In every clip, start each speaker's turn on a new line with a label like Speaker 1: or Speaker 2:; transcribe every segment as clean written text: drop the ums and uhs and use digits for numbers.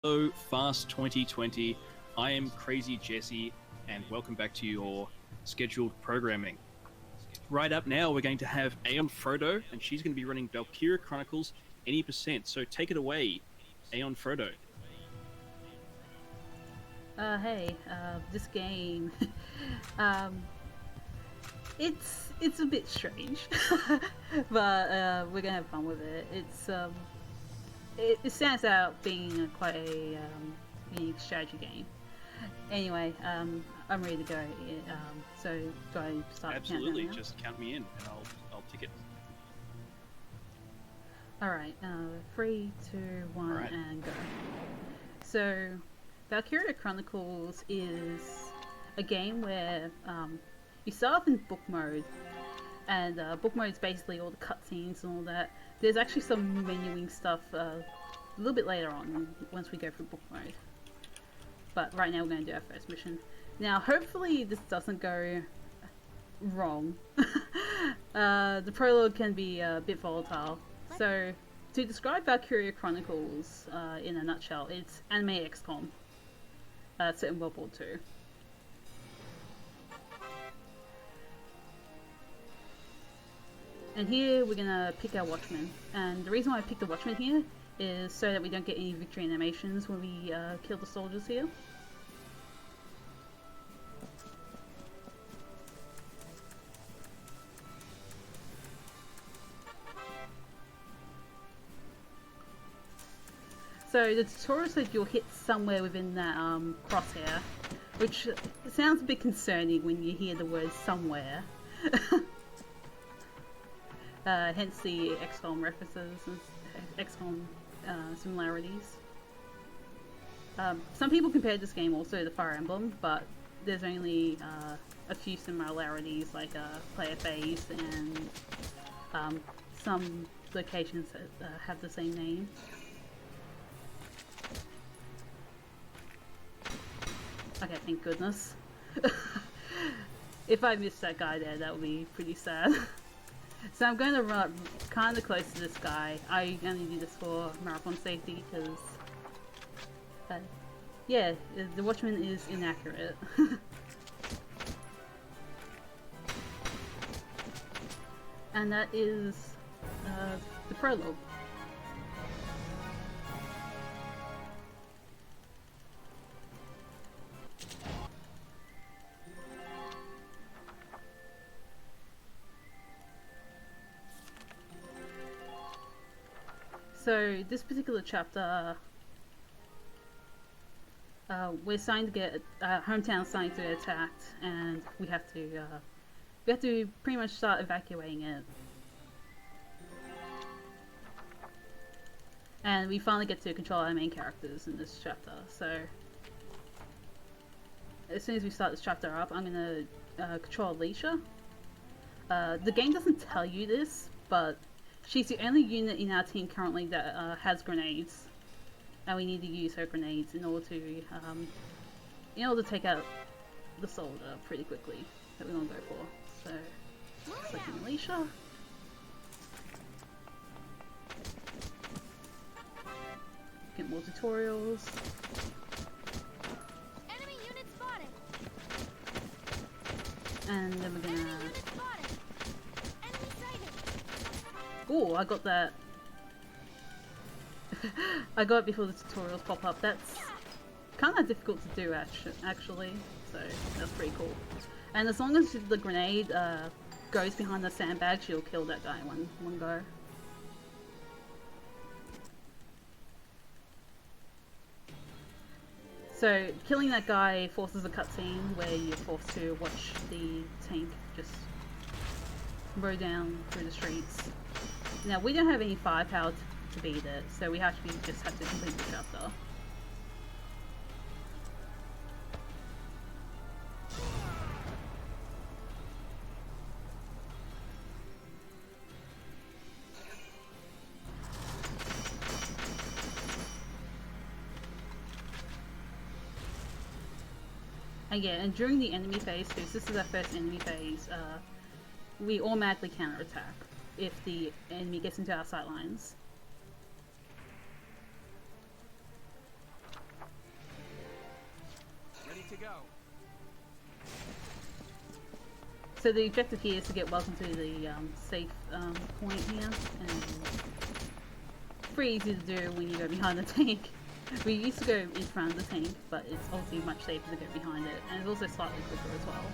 Speaker 1: Hello, Fast 2020. I am Crazy Jesse, and welcome back to your scheduled programming. Right up now, we're going to have AeonFrodo, and she's going to be running Valkyria Chronicles any percent. So take it away, AeonFrodo.
Speaker 2: Hey, this game, um, it's a bit strange, but we're gonna have fun with it. It stands out being quite a unique strategy game. Anyway, I'm ready to go. So do I start?
Speaker 1: Absolutely,
Speaker 2: now?
Speaker 1: just count me in, and I'll tick it.
Speaker 2: All right, 3, 2, 1,
Speaker 1: Right.
Speaker 2: and go. So, Valkyria Chronicles is a game where you start off in book mode, and book mode is basically all the cutscenes and all that. There's actually some menuing stuff a little bit later on once we go through book mode. But right now we're going to do our first mission. Now, hopefully this doesn't go wrong. The prologue can be a bit volatile. So, to describe Valkyria Chronicles in a nutshell, it's anime XCOM set in World War II. And here we're gonna pick our Watchman. And the reason why I picked the Watchman here is so that we don't get any victory animations when we kill the soldiers here. So the tutorial says you'll hit somewhere within that crosshair, which sounds a bit concerning when you hear the word somewhere. Hence the XCOM references and XCOM similarities. Some people compare this game also to Fire Emblem, but there's only a few similarities like player phase and some locations that have the same name. Okay, thank goodness. If I missed that guy there, that would be pretty sad. So I'm going to run kind of close to this guy. I only do this for marathon safety because, yeah, the Watchman is inaccurate. And that is the prologue. So this particular chapter, we're starting to get hometown starting to get attacked, and we have to pretty much start evacuating it. And we finally get to control our main characters in this chapter. So as soon as we start this chapter up, I'm gonna control Alicia. The game doesn't tell you this, but she's the only unit in our team currently that has grenades, and we need to use her grenades in order to take out the soldier pretty quickly that we want to go for. So, selecting Alicia. Get more tutorials.
Speaker 3: Enemy unit spotted.
Speaker 2: And then we're gonna.
Speaker 3: Enemy unit spotted. Enemy sighted.
Speaker 2: Oh, I got that. I got it before the tutorials pop up. That's kind of difficult to do actually. So that's pretty cool. And as long as the grenade goes behind the sandbag, she'll kill that guy in one go. So killing that guy forces a cutscene where you're forced to watch the tank just row down through the streets. Now we don't have any firepower to beat it, so we just have to complete the chapter. And yeah, and during the enemy phase, because this is our first enemy phase, we automatically counterattack if the enemy gets into our sight lines. So the objective here is to get Welcome to the safe point here, and pretty easy to do when you go behind the tank. We used to go in front of the tank, but it's obviously much safer to go behind it, and it's also slightly quicker as well.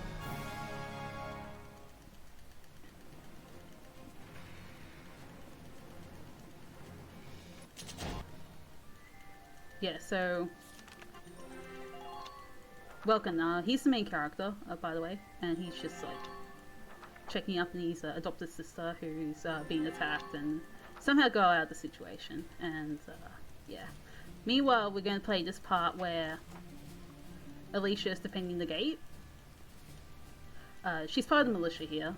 Speaker 2: Yeah, so Welcome, he's the main character, by the way, and he's just like checking up on his adopted sister who's being attacked and somehow go out of the situation. And yeah. Meanwhile, we're going to play this part where Alicia is defending the gate. She's part of the militia here.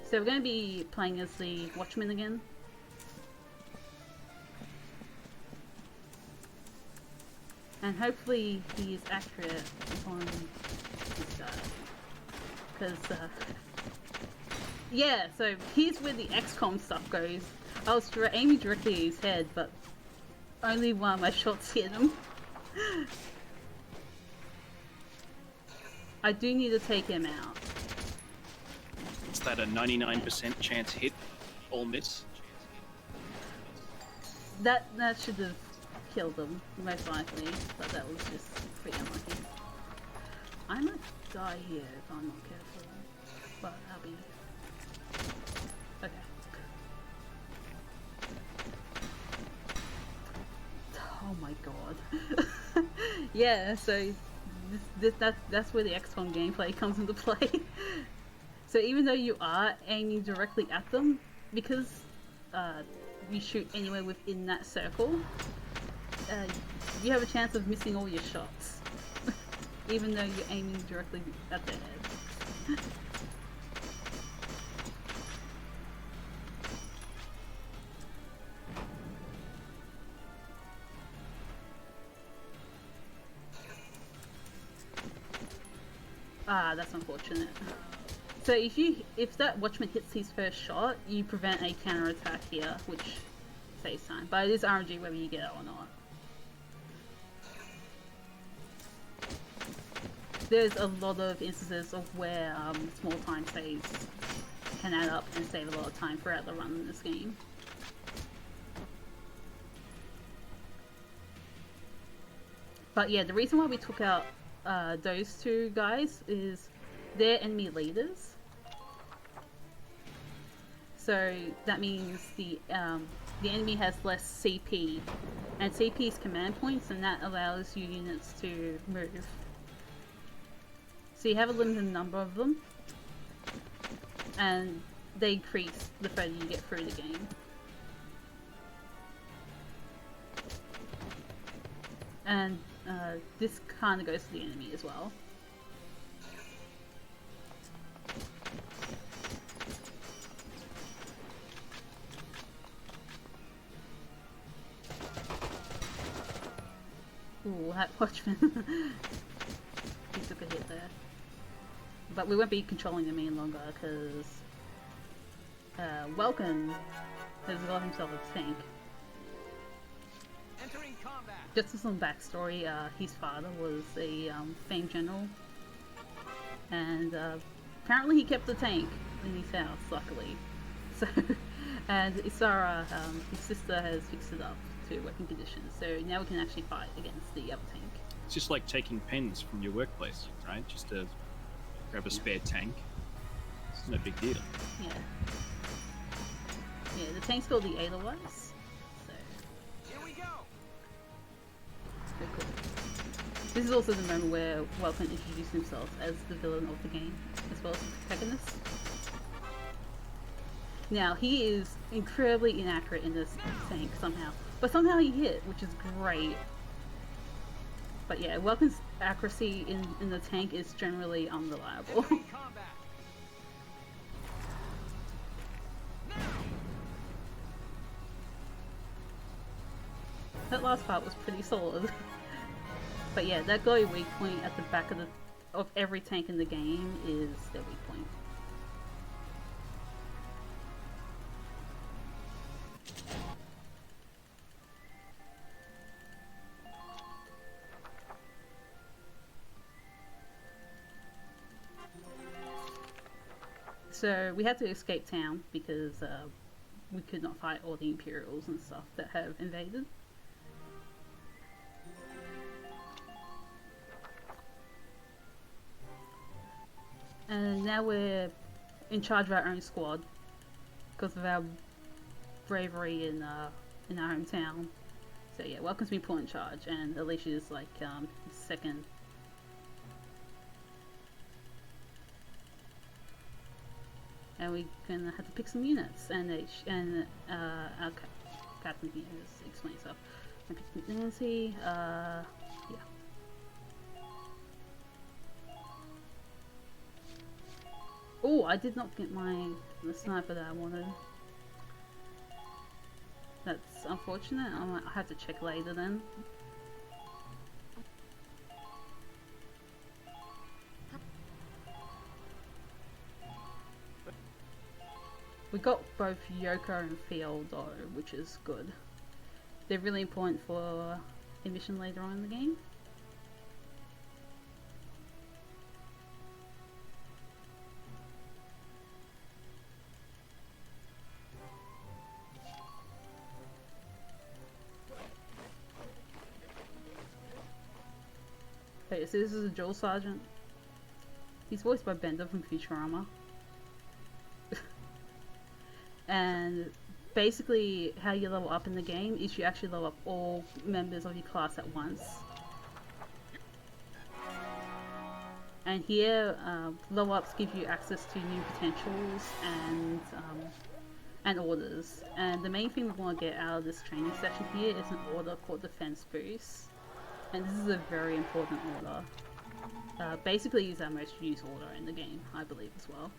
Speaker 2: So we're going to be playing as the Watchman again. And hopefully he is accurate on this guy. Because, yeah, so here's where the XCOM stuff goes. I was aiming directly at his head, but only one of my shots hit him. I do need to take him out.
Speaker 1: Is that a 99% chance hit or miss?
Speaker 2: That should have killed him, most likely, but that was just pretty unlucky. I might die here if I'm not careful, but I'll be... Okay. Oh my god. Yeah, so that's where the XCOM gameplay comes into play. So even though you are aiming directly at them, because you shoot anywhere within that circle, you have a chance of missing all your shots, even though you're aiming directly at their head. Ah, that's unfortunate. So if that Watchman hits his first shot, you prevent a counterattack here, which saves time. But it is RNG whether you get it or not. There's a lot of instances of where small time saves can add up and save a lot of time throughout the run in this game. But yeah, the reason why we took out those two guys is they're enemy leaders. So that means the enemy has less CP, and CP is command points, and that allows your units to move. So you have a limited number of them, and they increase the further you get through the game. And this kind of goes to the enemy as well. Ooh, that Watchman. He took a hit there. But we won't be controlling them any longer because Welcome has got himself a tank.
Speaker 4: Entering combat.
Speaker 2: Just for some backstory, his father was a famed general, and apparently he kept the tank in his house, luckily. So, and Isara, his sister, has fixed it up to working conditions, so now we can actually fight against the other tank.
Speaker 1: It's just like taking pens from your workplace, right? Just to grab a spare tank. It's no big deal.
Speaker 2: Yeah. Yeah, the tank's called the Edelweiss. So.
Speaker 4: Here we go.
Speaker 2: Very cool. This is also the moment where Welcome introduced himself as the villain of the game, as well as the protagonist. Now, he is incredibly inaccurate in this tank somehow. But somehow he hit, which is great. But yeah, Welcome's accuracy in the tank is generally unreliable.
Speaker 4: Entering combat.
Speaker 2: That last part was pretty solid. But yeah, that glowy weak point at the back of the of every tank in the game is their weak point. So we had to escape town because we could not fight all the Imperials and stuff that have invaded. And now we're in charge of our own squad because of our bravery in our hometown. So yeah, welcome to be put in charge, and Alicia's like second. And we're gonna have to pick some units, and our captain here is explaining stuff. And pick Nancy, yeah. Oh, I did not get the sniper that I wanted. That's unfortunate. I might have to check later then. We got both Yoko and Field though, which is good. They're really important for a mission later on in the game. Okay, so this is a drill sergeant. He's voiced by Bender from Futurama. And basically how you level up in the game is you actually level up all members of your class at once. And here, level ups give you access to new potentials and orders. And the main thing we want to get out of this training session here is an order called Defense Boost. And this is a very important order. Basically it's our most used order in the game, I believe as well.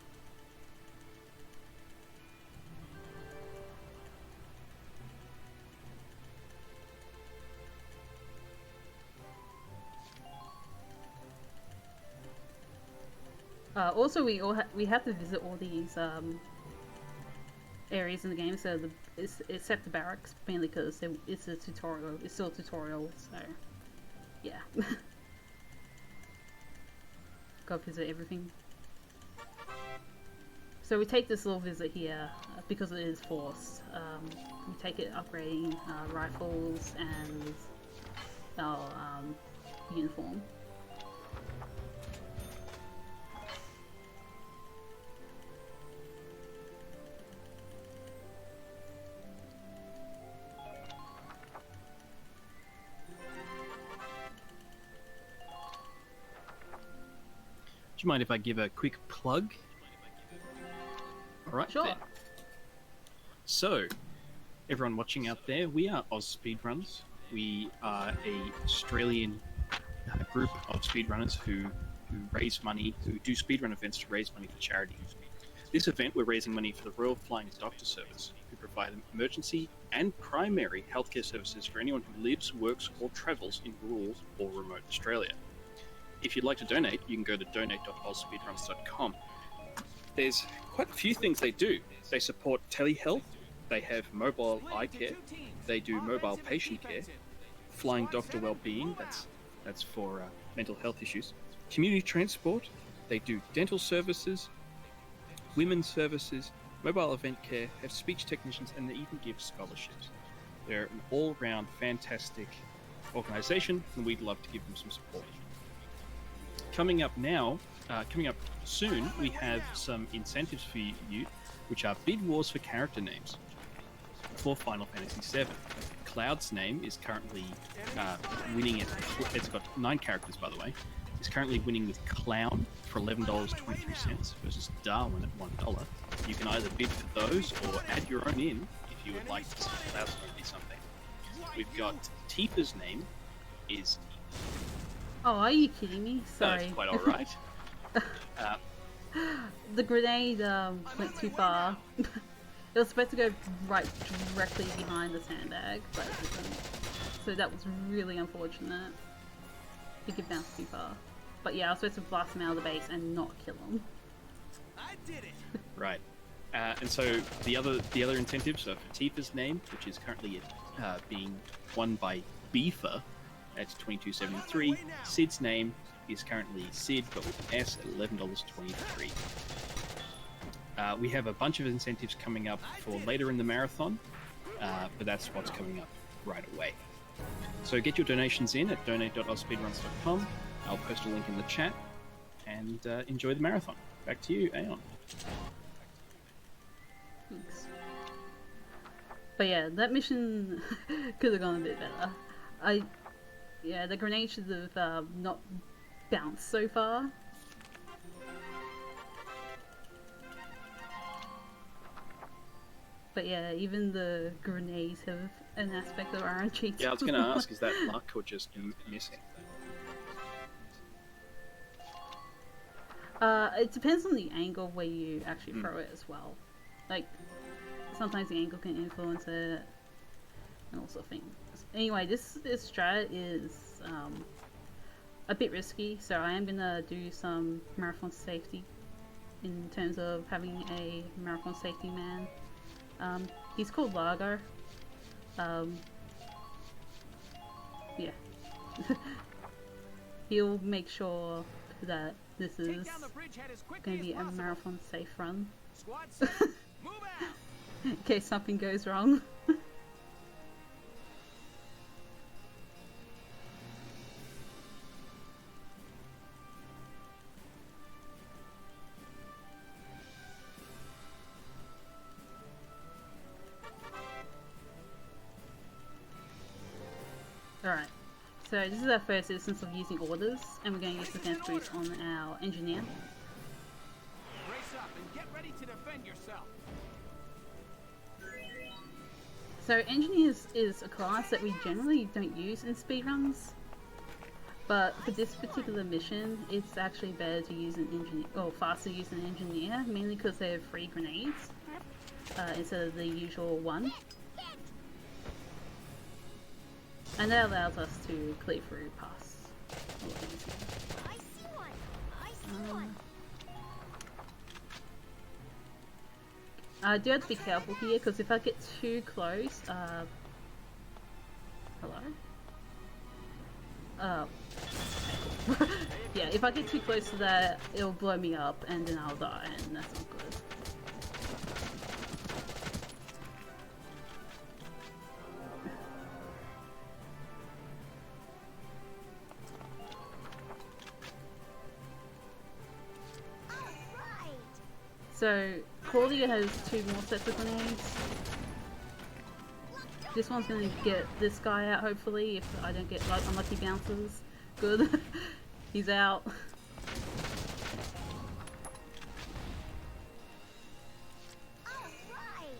Speaker 2: Also, we have to visit all these areas in the game, so except the barracks, mainly because it's a tutorial. It's still a tutorial, so yeah. Gotta visit everything. So we take this little visit here because it is forced. We take it upgrading rifles and our uniform.
Speaker 1: Do you mind if I give a quick plug? Alright,
Speaker 2: Sure.
Speaker 1: there. So, everyone watching out there, we are Oz Speedruns. We are a Australian group of speedrunners who raise money, who do speedrun events to raise money for charity. This event, we're raising money for the Royal Flying Doctor Service, who provide emergency and primary healthcare services for anyone who lives, works, or travels in rural or remote Australia. If you'd like to donate, you can go to donate.ozspeedruns.com. There's quite a few things they do. They support telehealth, they have mobile eye care, they do mobile patient care, flying doctor well-being, that's for mental health issues, community transport, they do dental services, women's services, mobile event care, have speech technicians, and they even give scholarships. They're an all-round fantastic organisation, and we'd love to give them some support. Coming up soon, we have some incentives for you, which are bid wars for character names for Final Fantasy VII. Cloud's name is currently winning it. It's got 9 characters, by the way. It's currently winning with Clown for $11.23 versus Darwin at $1. You can either bid for those or add your own in if you would like to see Cloud's name be something. We've got Tifa's name is...
Speaker 2: Oh, are you kidding me? Sorry.
Speaker 1: That's quite alright.
Speaker 2: The grenade went too far. It was supposed to go directly behind the sandbag, but it didn't. So that was really unfortunate. I think it bounced too far. But yeah, I was supposed to blast him out of the base and not kill him.
Speaker 4: I did it.
Speaker 1: Right. And so the other incentives are for Tifa's name, which is currently being won by Beefer at $22.73. Sid's name is currently Sid, but with an S at $11.23. We have a bunch of incentives coming up for later in the marathon, but that's what's coming up right away. So get your donations in at donate.ozspeedruns.com. I'll post a link in the chat, and enjoy the marathon. Back to you, Aeon.
Speaker 2: Thanks. But yeah, that mission could have gone a bit better. Yeah, the grenade should have not bounced so far. But yeah, even the grenades have an aspect of RNG.
Speaker 1: Yeah, I was going to ask, is that luck or just missing?
Speaker 2: It depends on the angle where you actually throw it as well. Like, sometimes the angle can influence it, and all sorts of things. Anyway, this strat is a bit risky, so I am gonna do some marathon safety in terms of having a marathon safety man. He's called Largo. Yeah. He'll make sure that this is going to be a marathon safe run.
Speaker 4: Squad set. Move out.
Speaker 2: In case something goes wrong. Alright, so this is our first instance of using orders, and we're going to use defense boost on our engineer.
Speaker 4: Brace up and get ready to defend yourself.
Speaker 2: So engineers is a class that we generally don't use in speedruns, but for this particular mission, it's actually better to use an engineer, or faster to use an engineer, mainly because they have 3 grenades instead of the usual 1. And that allows us to clear through pass a lot easier.
Speaker 3: I see one. I see one.
Speaker 2: I do have to be careful here because if I get too close, hello? Yeah, if I get too close to that, it'll blow me up and then I'll die, and that's not good. So, Claudia has 2 more sets of grenades. This one's gonna get this guy out, hopefully, if I don't get like unlucky bounces. Good. He's out.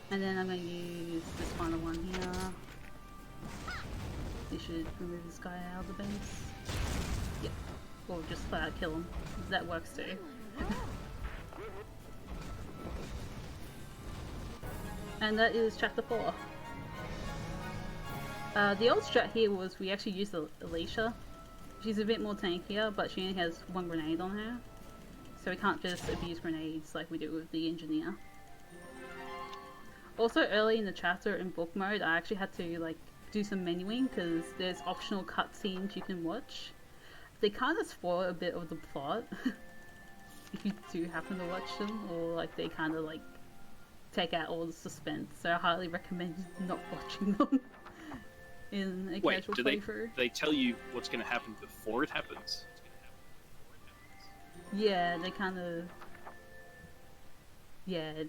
Speaker 2: And then I'm gonna use this final one here. You should remove this guy out of the base. Yep. Or just flat out kill him. That works too. And that is chapter 4. The old strat here was we actually used Alicia. She's a bit more tankier, but she only has 1 grenade on her. So we can't just abuse grenades like we do with the engineer. Also early in the chapter in book mode, I actually had to like do some menuing because there's optional cutscenes you can watch. They kind of spoil a bit of the plot if you do happen to watch them, or like they kind of like take out all the suspense, so I highly recommend not watching them in a casual playthrough.
Speaker 1: They tell you what's going to happen before it happens?
Speaker 2: Yeah, they kind of... Yeah,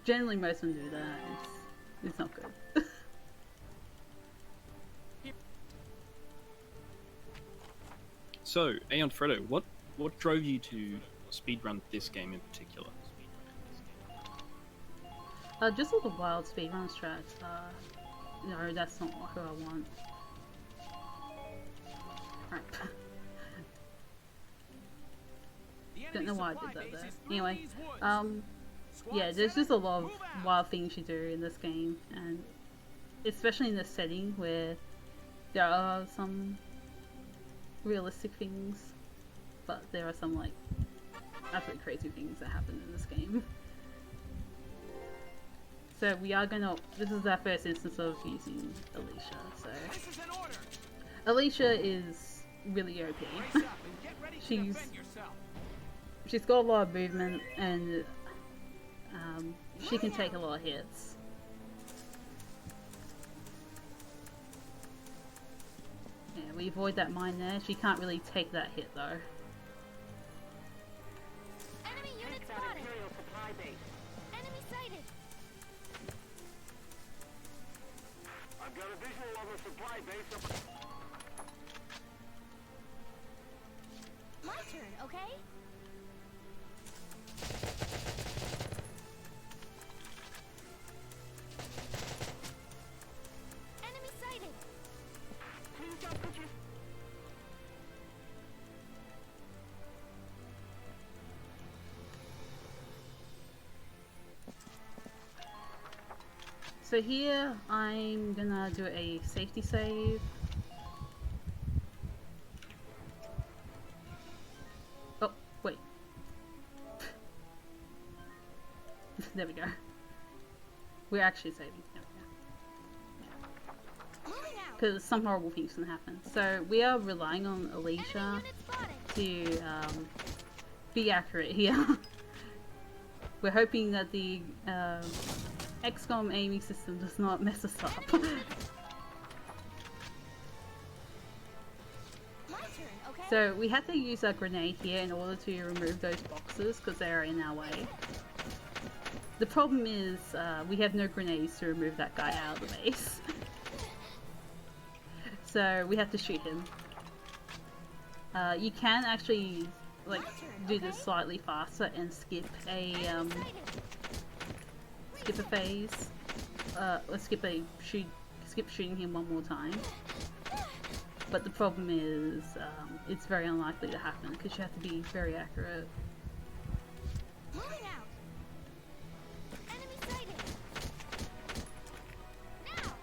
Speaker 2: generally most of them do that. It's not good.
Speaker 1: So, AeonFrodo, what drove you to speedrun this game in particular?
Speaker 2: Just all the wild speedrun strats. No, that's not who I want. Right. Don't know why I did that though. Anyway, yeah, there's just a lot of wild things you do in this game, and especially in this setting where there are some realistic things but there are some like absolutely crazy things that happen in this game. So we are gonna. This is our first instance of using Alicia. So
Speaker 4: This is an order.
Speaker 2: Alicia is really OP.
Speaker 4: Brace up and get ready to
Speaker 2: She's-
Speaker 4: defend yourself.
Speaker 2: She's got a lot of movement and she can take a lot of hits. Yeah, we avoid that mine there. She can't really take that hit though.
Speaker 3: Enemy unit spotted. Enemy sighted.
Speaker 5: I've got a visual of a supply base up.
Speaker 3: My turn, okay? Enemy sighted.
Speaker 2: So here I'm gonna do a safety save. Oh, wait. There we go. We're actually saving. There we go.
Speaker 3: Moving out.
Speaker 2: Because some horrible things can happen. So we are relying on
Speaker 3: Enemy
Speaker 2: Alicia
Speaker 3: unit spotted.
Speaker 2: to be accurate here. We're hoping that the XCOM aiming system does not mess us up.
Speaker 3: My turn, okay?
Speaker 2: So we had to use a grenade here in order to remove those boxes because they are in our way. The problem is we have no grenades to remove that guy out of the base. So we have to shoot him. You can actually like do this slightly faster and skip a phase. Let's skip shooting him one more time. But the problem is it's very unlikely to happen because you have to be very accurate.
Speaker 3: Moving out. Enemy sighted. Now.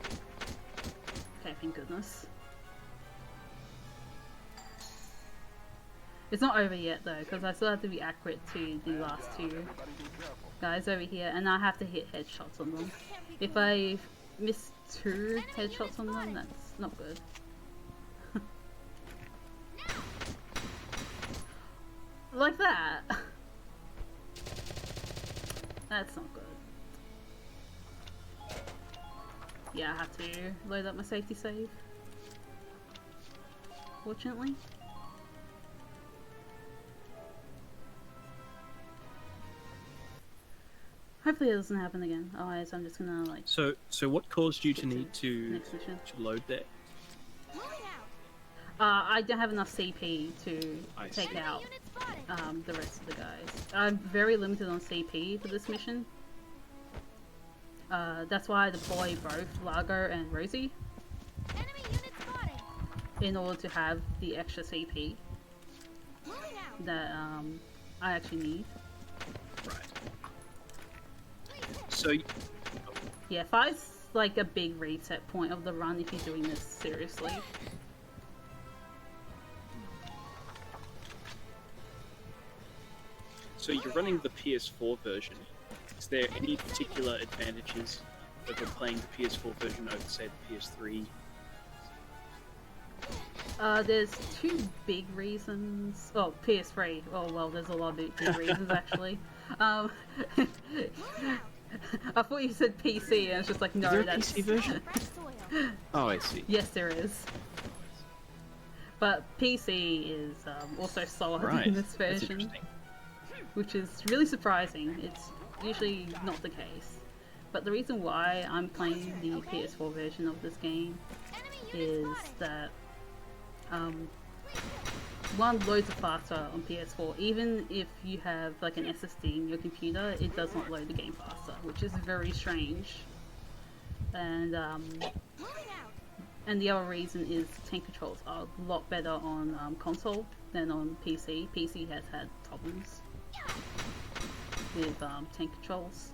Speaker 2: Okay, thank goodness. It's not over yet though, because I still have to be accurate to the last two guys over here, and I have to hit headshots on them. If I miss 2 headshots on them, that's not good. Like that! That's not good. Yeah, I have to load up my safety save. Fortunately. Hopefully it doesn't happen again. Otherwise I'm just gonna like
Speaker 1: So what caused you to need to
Speaker 2: next mission.
Speaker 1: load that?
Speaker 3: Moving out.
Speaker 2: I don't have enough CP to
Speaker 1: I
Speaker 2: take
Speaker 1: see.
Speaker 2: out
Speaker 3: Unit spotted.
Speaker 2: the rest of the guys. I'm very limited on CP for this mission. That's why I deploy both Largo and Rosie
Speaker 3: Enemy unit spotted.
Speaker 2: in order to have the extra CP
Speaker 3: Moving out.
Speaker 2: that I actually need.
Speaker 1: Right. So
Speaker 2: Yeah, 5's like a big reset point of the run if you're doing this seriously.
Speaker 1: so you're running the PS4 version. Is there any particular advantages over playing the PS4 version over, say, the PS3?
Speaker 2: There's 2 big reasons. Oh, PS3. Oh well, there's a lot of big reasons actually. I thought you said PC, and it's just like no,
Speaker 1: Is there a
Speaker 2: that's
Speaker 1: PC version?
Speaker 3: Fresh soil.
Speaker 1: Oh, I see.
Speaker 2: yes, there is. But PC is also slower
Speaker 1: Right.
Speaker 2: than this
Speaker 1: That's
Speaker 2: version,
Speaker 1: interesting.
Speaker 2: which is really surprising. It's usually not the case. But the reason why I'm playing the PS4 version of this game
Speaker 3: Enemy unit
Speaker 2: is
Speaker 3: spotted.
Speaker 2: that one, loads are faster on PS4. Even if you have like an SSD in your computer, it does not load the game faster, which is very strange. And
Speaker 3: Moving out.
Speaker 2: and the other reason is tank controls are a lot better on console than on PC. PC has had problems with tank controls.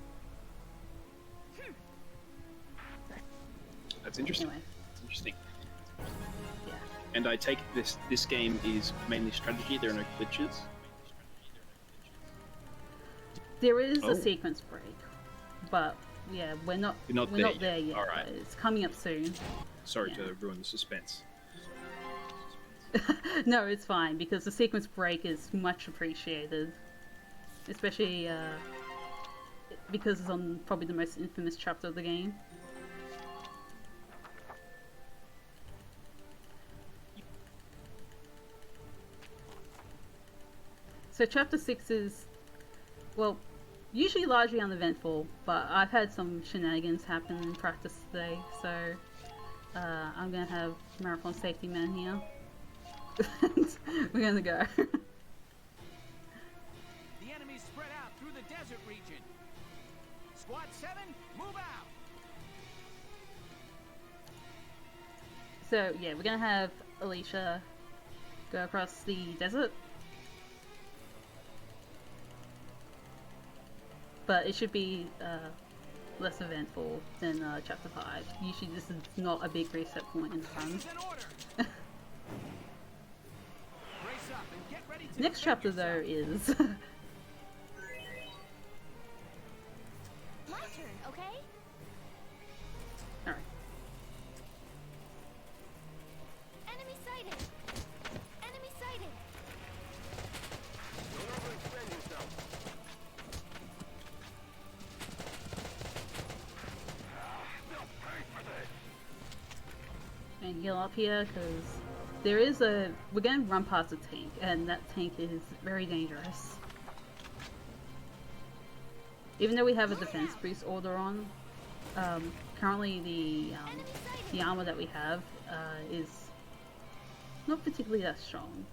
Speaker 1: That's interesting.
Speaker 2: Anyway,
Speaker 1: That's interesting.
Speaker 2: yeah.
Speaker 1: And I take it this game is mainly strategy. There are no glitches.
Speaker 2: There is
Speaker 1: Oh.
Speaker 2: a sequence break, but yeah, we're not
Speaker 1: You're not
Speaker 2: there yet.
Speaker 1: All right.
Speaker 2: But it's coming up soon.
Speaker 1: Sorry
Speaker 2: Yeah.
Speaker 1: to ruin the suspense.
Speaker 2: No, it's fine because the sequence break is much appreciated, especially because it's on probably the most infamous chapter of the game. So chapter 6 is, well, usually largely uneventful, but I've had some shenanigans happen in practice today, so I'm gonna have Marathon Safety Man here. We're gonna go.
Speaker 4: The enemies spread out through the desert region. Squad 7, move out.
Speaker 2: So yeah, we're gonna have Alicia go across the desert. But it should be less eventful than chapter 5. Usually this is not a big reset point in the run.
Speaker 4: Is in order. Brace up and get ready to
Speaker 2: Next
Speaker 4: defend
Speaker 2: chapter though
Speaker 4: yourself.
Speaker 2: is
Speaker 3: My turn, okay?
Speaker 2: alright.
Speaker 3: Enemy sighted. Enemy sighted.
Speaker 5: Don't overextend yourself. They'll pay for this.
Speaker 2: And heal up here because there is we're going to run past a tank and that tank is very dangerous. Even though we have a defense boost order on, currently the armor that we have is not particularly that strong.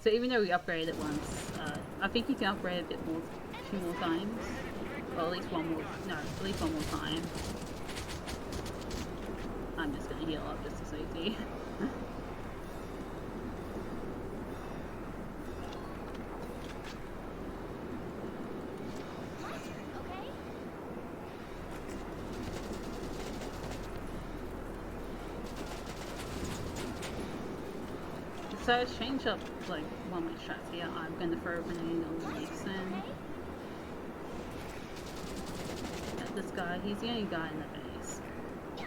Speaker 2: So even though we upgraded it once, I think you can upgrade a bit more, 2 more times, or at least one more time. I'm just gonna heal up just for safety.
Speaker 3: My turn, okay?
Speaker 2: So let's change up like one of my shots here. I'm gonna throw a grenade on the Nixon.
Speaker 3: Okay?
Speaker 2: At this guy, he's the only guy in the base.
Speaker 3: Yeah.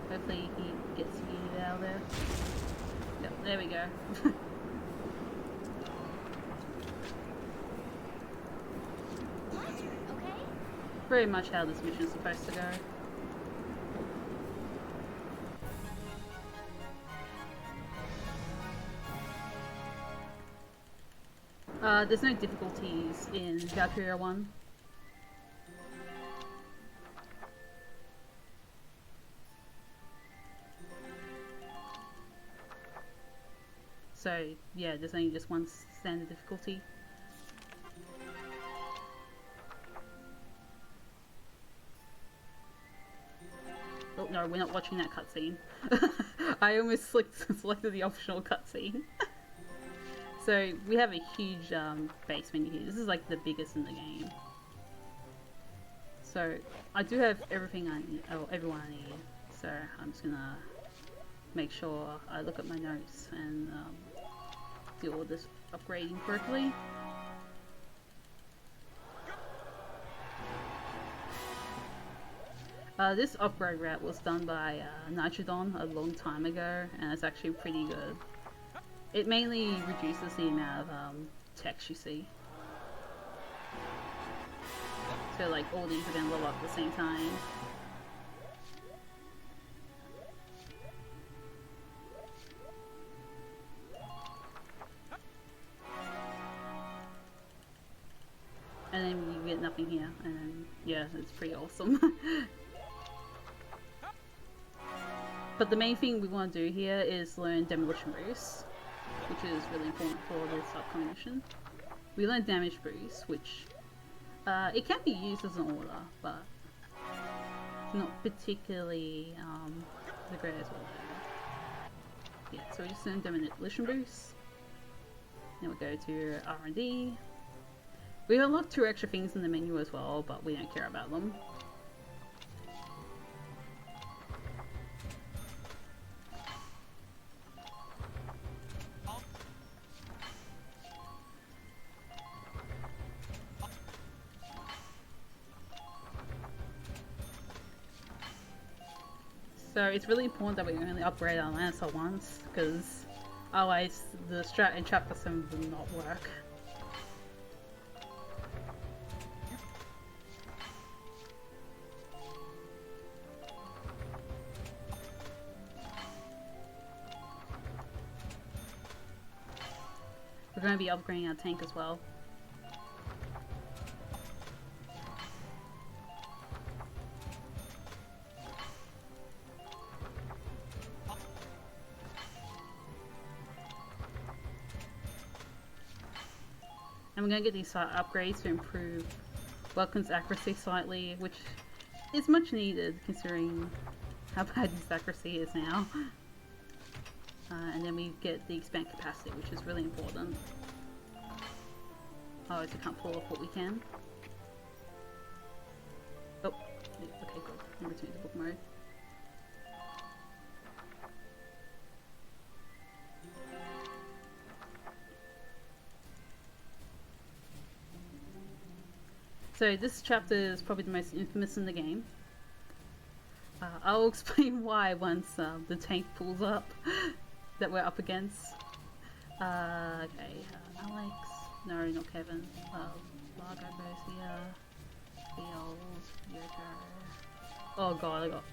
Speaker 2: Hopefully he gets yeeted out of there. Yep, there we go.
Speaker 3: My turn, okay?
Speaker 2: Very much how this mission's supposed to go. There's no difficulties in Valkyria 1. So yeah, there's only just one standard difficulty. Oh no, we're not watching that cutscene. I almost selected the optional cutscene. So we have a huge base menu here. This is like the biggest in the game. So I do have everything I need, or everyone I need. So I'm just gonna make sure I look at my notes and do all this upgrading correctly. This upgrade route was done by Nitrodon a long time ago, and it's actually pretty good. It mainly reduces the amount of text you see. So like all these are going to level up at the same time. And then you get nothing here, and then, yeah, it's pretty awesome. But the main thing we want to do here is learn Demolition Boost, which is really important for this upcoming mission. We learn Damage Boost, which it can be used as an order, but it's not particularly the greatest order. Yeah, so we just learn Demolition Boost. Then we go to R&D. We unlock 2 extra things in the menu as well, but we don't care about them. So it's really important that we only upgrade our Lancer once, because otherwise the strat in Chapter 7 will not work. We're going to be upgrading our tank as well. And we're going to get these upgrades to improve weapons accuracy slightly, which is much needed considering how bad this accuracy is now. And then we get the expand capacity, which is really important. Otherwise we can't pull off what we can. Oh, okay, good. And return to book mode. So this chapter is probably the most infamous in the game. I'll explain why once the tank pulls up that we're up against. Okay, Alex, no, not Kevin. Largo Garcia, Fields, Yoko. Oh god, I got.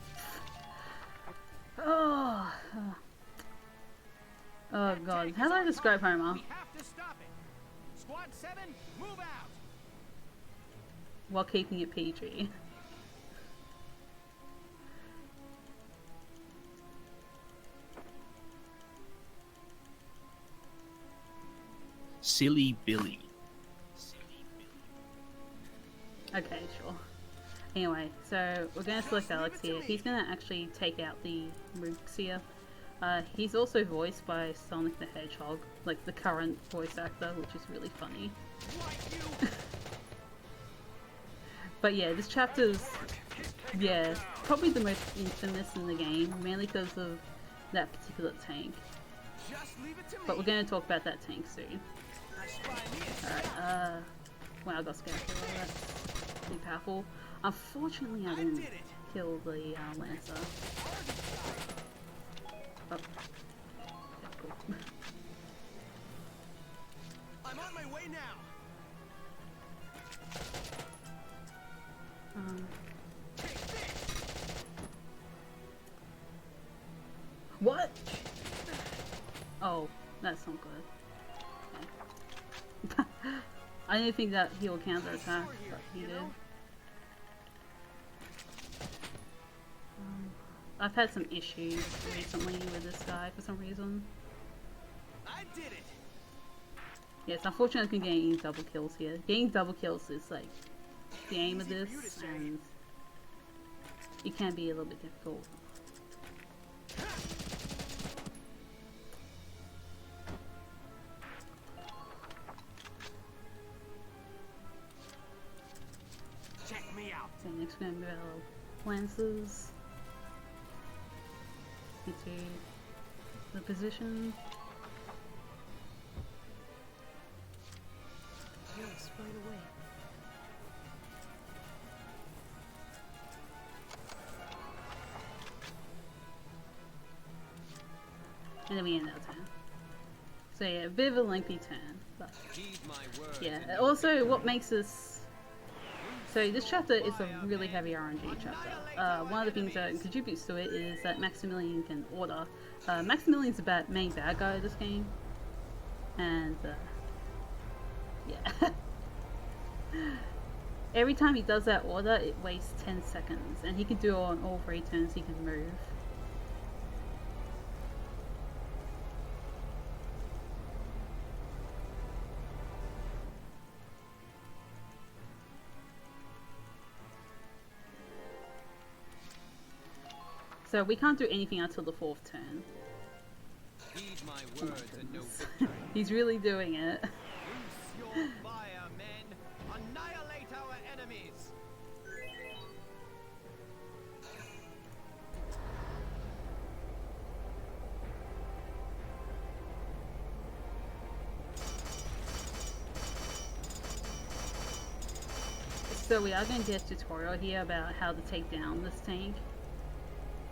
Speaker 2: Oh god, how do I describe Homer?
Speaker 4: We have to stop it. Squad 7, move out.
Speaker 2: While keeping it PG.
Speaker 1: Silly Billy.
Speaker 2: Okay, sure. Anyway, so we're going to select Alex here. He's going to actually take out the mooks here. He's also voiced by Sonic the Hedgehog, like the current voice actor, which is really funny. But yeah, this chapter's, yeah, probably the most infamous in the game, mainly because of that particular tank. But we're going to talk about that tank soon. Alright, wow, I got scared. That's pretty powerful. Unfortunately, I didn't kill the Lancer. Oh. Yeah, cool.
Speaker 4: I'm on my way now.
Speaker 2: What? Oh, that's not good. Okay. I didn't think that he would counter attack, but he did. I've had some issues recently with this guy for some reason.
Speaker 4: I did it.
Speaker 2: Yes, unfortunately I'm getting double kills here. Getting double kills is like the aim of this, and it can be a little bit difficult.
Speaker 4: Check me out.
Speaker 2: So next we're going to move our Lancers into the position.
Speaker 3: Yes, right away.
Speaker 2: And then we end our turn. So yeah, a bit of a lengthy turn. But
Speaker 4: Heed my word.
Speaker 2: yeah, also what makes this... So this chapter is a really heavy RNG chapter. One of the things that contributes to it is that Maximilian can order. Maximilian's the main bad guy of this game. And yeah. Every time he does that order, it wastes 10 seconds. And he can do it on all 3 turns he can move. So we can't do anything until the 4th turn.
Speaker 4: Heed my words and no
Speaker 2: He's really doing it.
Speaker 4: Loose your fire, men. Annihilate our enemies.
Speaker 2: So we are going to get a tutorial here about how to take down this tank.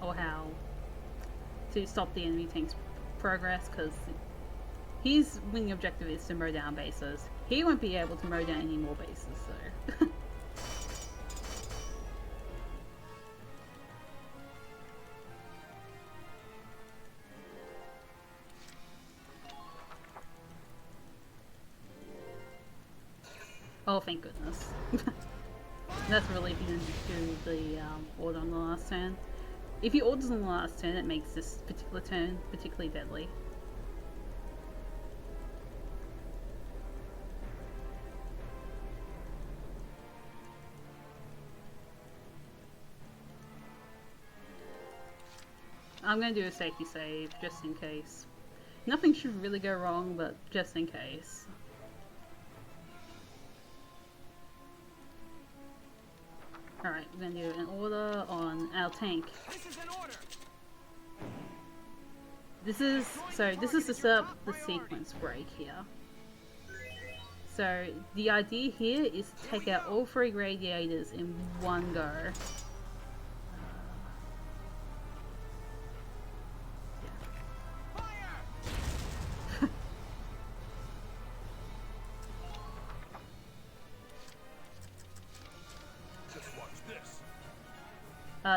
Speaker 2: or how to stop the enemy tank's progress, because his winning objective is to mow down bases. He won't be able to mow down any more bases, so. Oh, thank goodness. That's really if you didn't do the order on the last turn. If he orders on the last turn, it makes this particular turn particularly deadly. I'm going to do a safety save, just in case. Nothing should really go wrong, but just in case. Alright, we're going to do an order on our tank.
Speaker 4: This is an order.
Speaker 2: This is to set up the sequence break here. So, the idea here is to take out all 3 radiators in one go.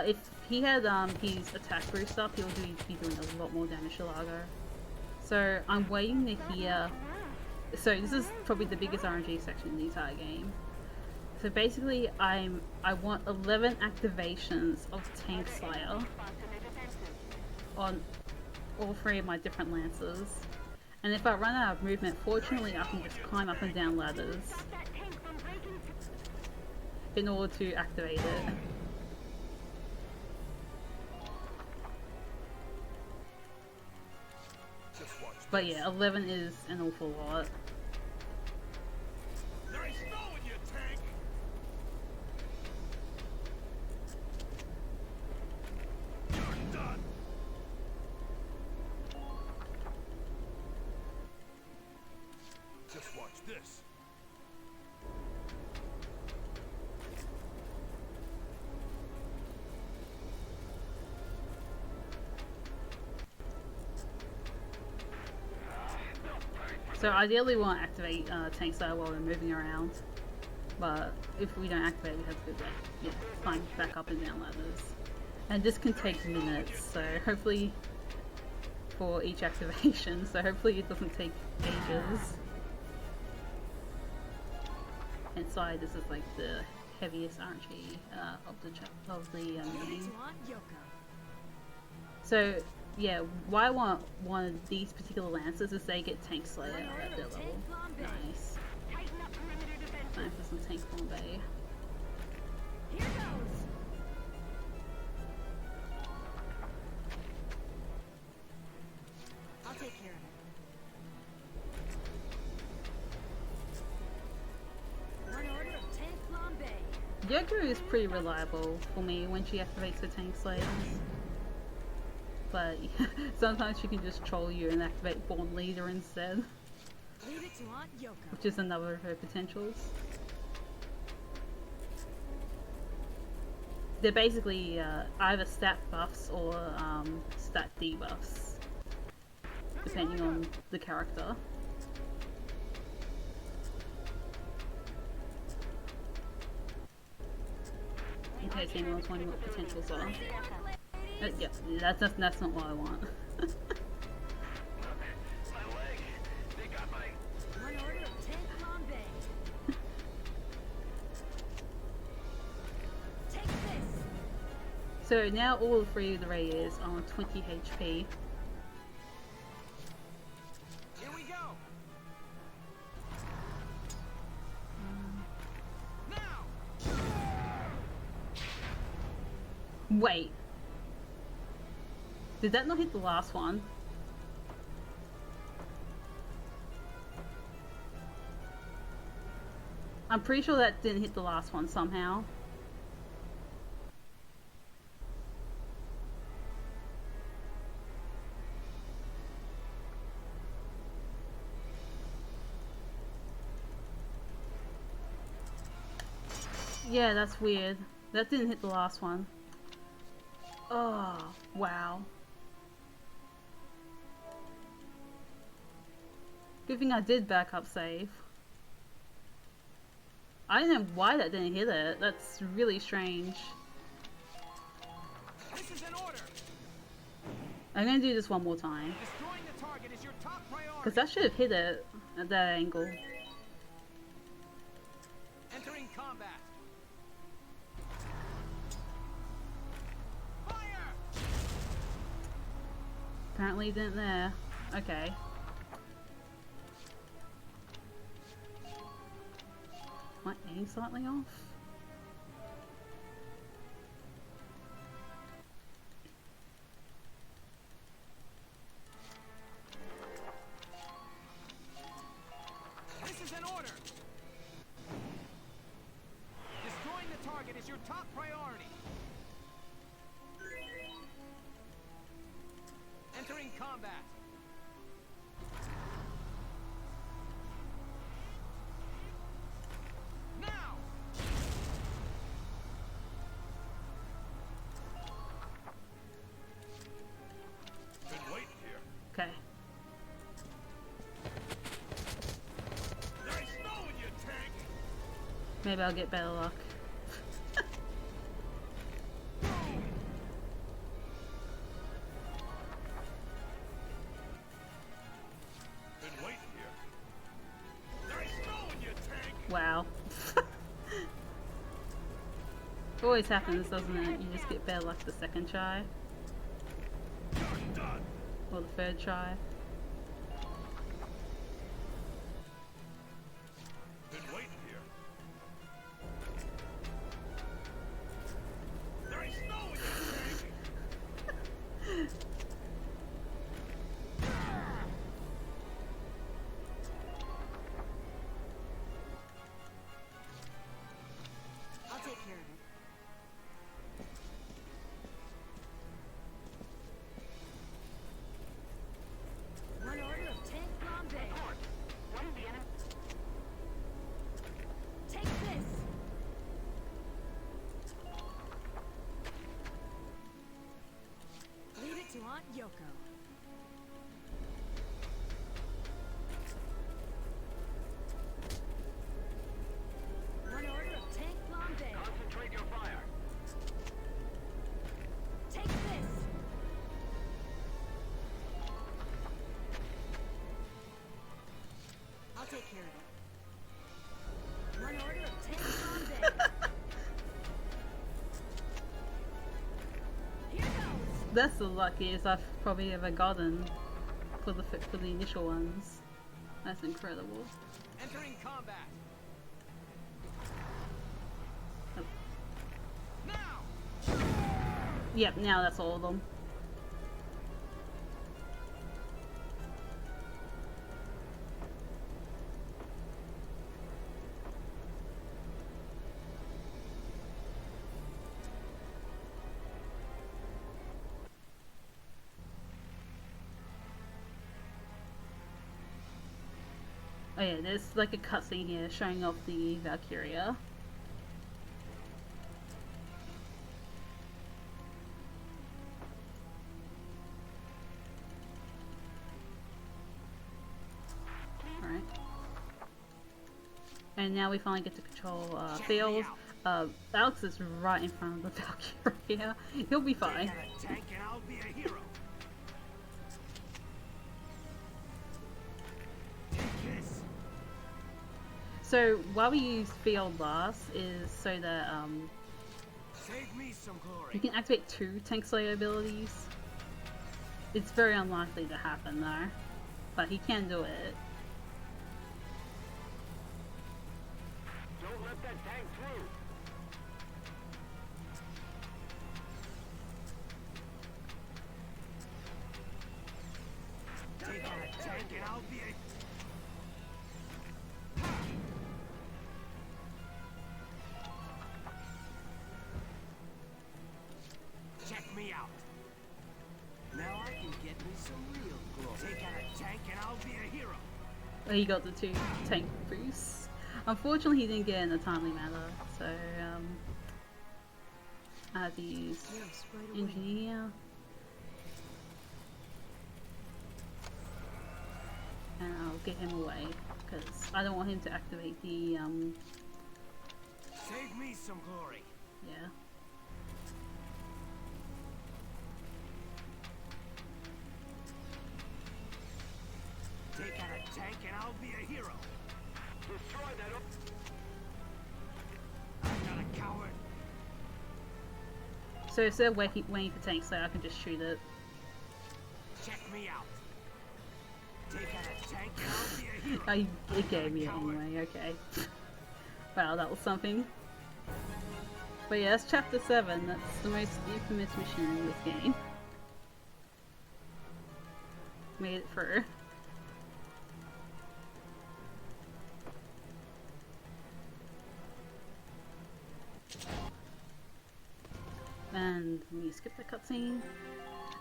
Speaker 2: If he had his attack boost up, he'll be doing a lot more damage to Largo. So I'm waiting to hear. So this is probably the biggest RNG section in the entire game. So basically, I want 11 activations of Tank Slayer on all 3 of my different lances. And if I run out of movement, fortunately I can just climb up and down ladders in order to activate it. But yeah, 11 is an awful lot.
Speaker 5: There is snow in your tank. You're done. Just watch this.
Speaker 2: So ideally we want to activate Tank Slayer while we're moving around, but if we don't activate, we have to go back, climb back up and down ladders. And this can take minutes, so hopefully for each activation, so hopefully it doesn't take ages. Inside, this is like the heaviest RNG of the game. So yeah, why I want one of these particular lances is they get Tank Slayer at their level. Nice. Time for some Tank Flambe.
Speaker 3: Here goes. I'll take care of it. One order of Tank Flambe.
Speaker 2: Yoko is pretty reliable for me when she activates her Tank Slayers. But sometimes she can just troll you and activate Born Leader instead.
Speaker 3: Leave it to Aunt Yoko.
Speaker 2: Which is another of her potentials. They're basically either stat buffs or stat debuffs, depending on the character. In case anyone's wondering what potentials are. Yeah, that's not what I want.
Speaker 3: One order of Tank Flambe. Take this.
Speaker 2: So now all 3 of the radiators are on 20 HP.
Speaker 4: Here we go. Now.
Speaker 2: Wait. Did that not hit the last one? I'm pretty sure that didn't hit the last one somehow. Yeah, that's weird. That didn't hit the last one. Oh, wow. Good thing I did backup save. I don't know why that didn't hit it. That's really strange.
Speaker 4: This is an order.
Speaker 2: I'm gonna do this one more time.
Speaker 4: Destroying the target is your top priority.
Speaker 2: Because that should have hit it at that angle.
Speaker 4: Entering combat. Fire!
Speaker 2: Apparently it didn't there. Okay. My aim slightly off?
Speaker 4: This is an order. Destroying the target is your top priority. Entering combat. Now!
Speaker 5: Been waiting here.
Speaker 2: Okay.
Speaker 5: Nice knowing you, tank.
Speaker 2: Maybe I'll get better luck.
Speaker 5: Been waiting here. Nice knowing you, tank.
Speaker 2: Wow. Always happens, doesn't it? You just get better luck the second try.
Speaker 5: You're done.
Speaker 2: Or the third try.
Speaker 5: Been waiting here. Nice knowing you, tank.
Speaker 3: I'll take care of it. One order of tank flambe.
Speaker 5: What is the enemy?
Speaker 3: Take this. Leave it to Aunt Yoko. One order of tank flambe.
Speaker 5: Concentrate your fire.
Speaker 3: Take this. I'll take care of it. One order of tank flambe. Here goes.
Speaker 2: That's the luckiest I've probably ever gotten for the initial ones. That's incredible.
Speaker 4: Entering combat.
Speaker 2: Oh.
Speaker 4: Now!
Speaker 2: Yep, now that's all of them. Oh yeah, there's like a cutscene here showing off the Valkyria. Alright. And now we finally get to control Field. Alex is right in front of the Valkyria. He'll be fine.
Speaker 5: Got a tank and I'll be a hero. Take this.
Speaker 2: So why we use Field last is so that
Speaker 5: Save me some glory.
Speaker 2: you can activate 2 Tank Slayer abilities. It's very unlikely to happen though, but he can do it.
Speaker 5: Don't let that tank through. Take out a tank and I'll be a... Check me out. Now I can get me some real glory. Take out a tank and I'll be a hero.
Speaker 2: He got the 2 tank boosts. Unfortunately, he didn't get it in a timely manner, so these
Speaker 3: Yes, right away.
Speaker 2: engineer. And I'll get him away because I don't want him to activate the
Speaker 5: Save me some glory.
Speaker 2: yeah.
Speaker 5: Take out a tank and I'll be a hero. Destroy that. I'm not a coward.
Speaker 2: So instead of waiting for tanks, so I can just shoot it.
Speaker 5: Check me out. Take out a tank and I'll be a hero.
Speaker 2: It gave me it anyway, okay. Wow, that was something. But yeah, that's chapter 7. That's the most infamous mission in this game. Made it through. And we skip the cutscene.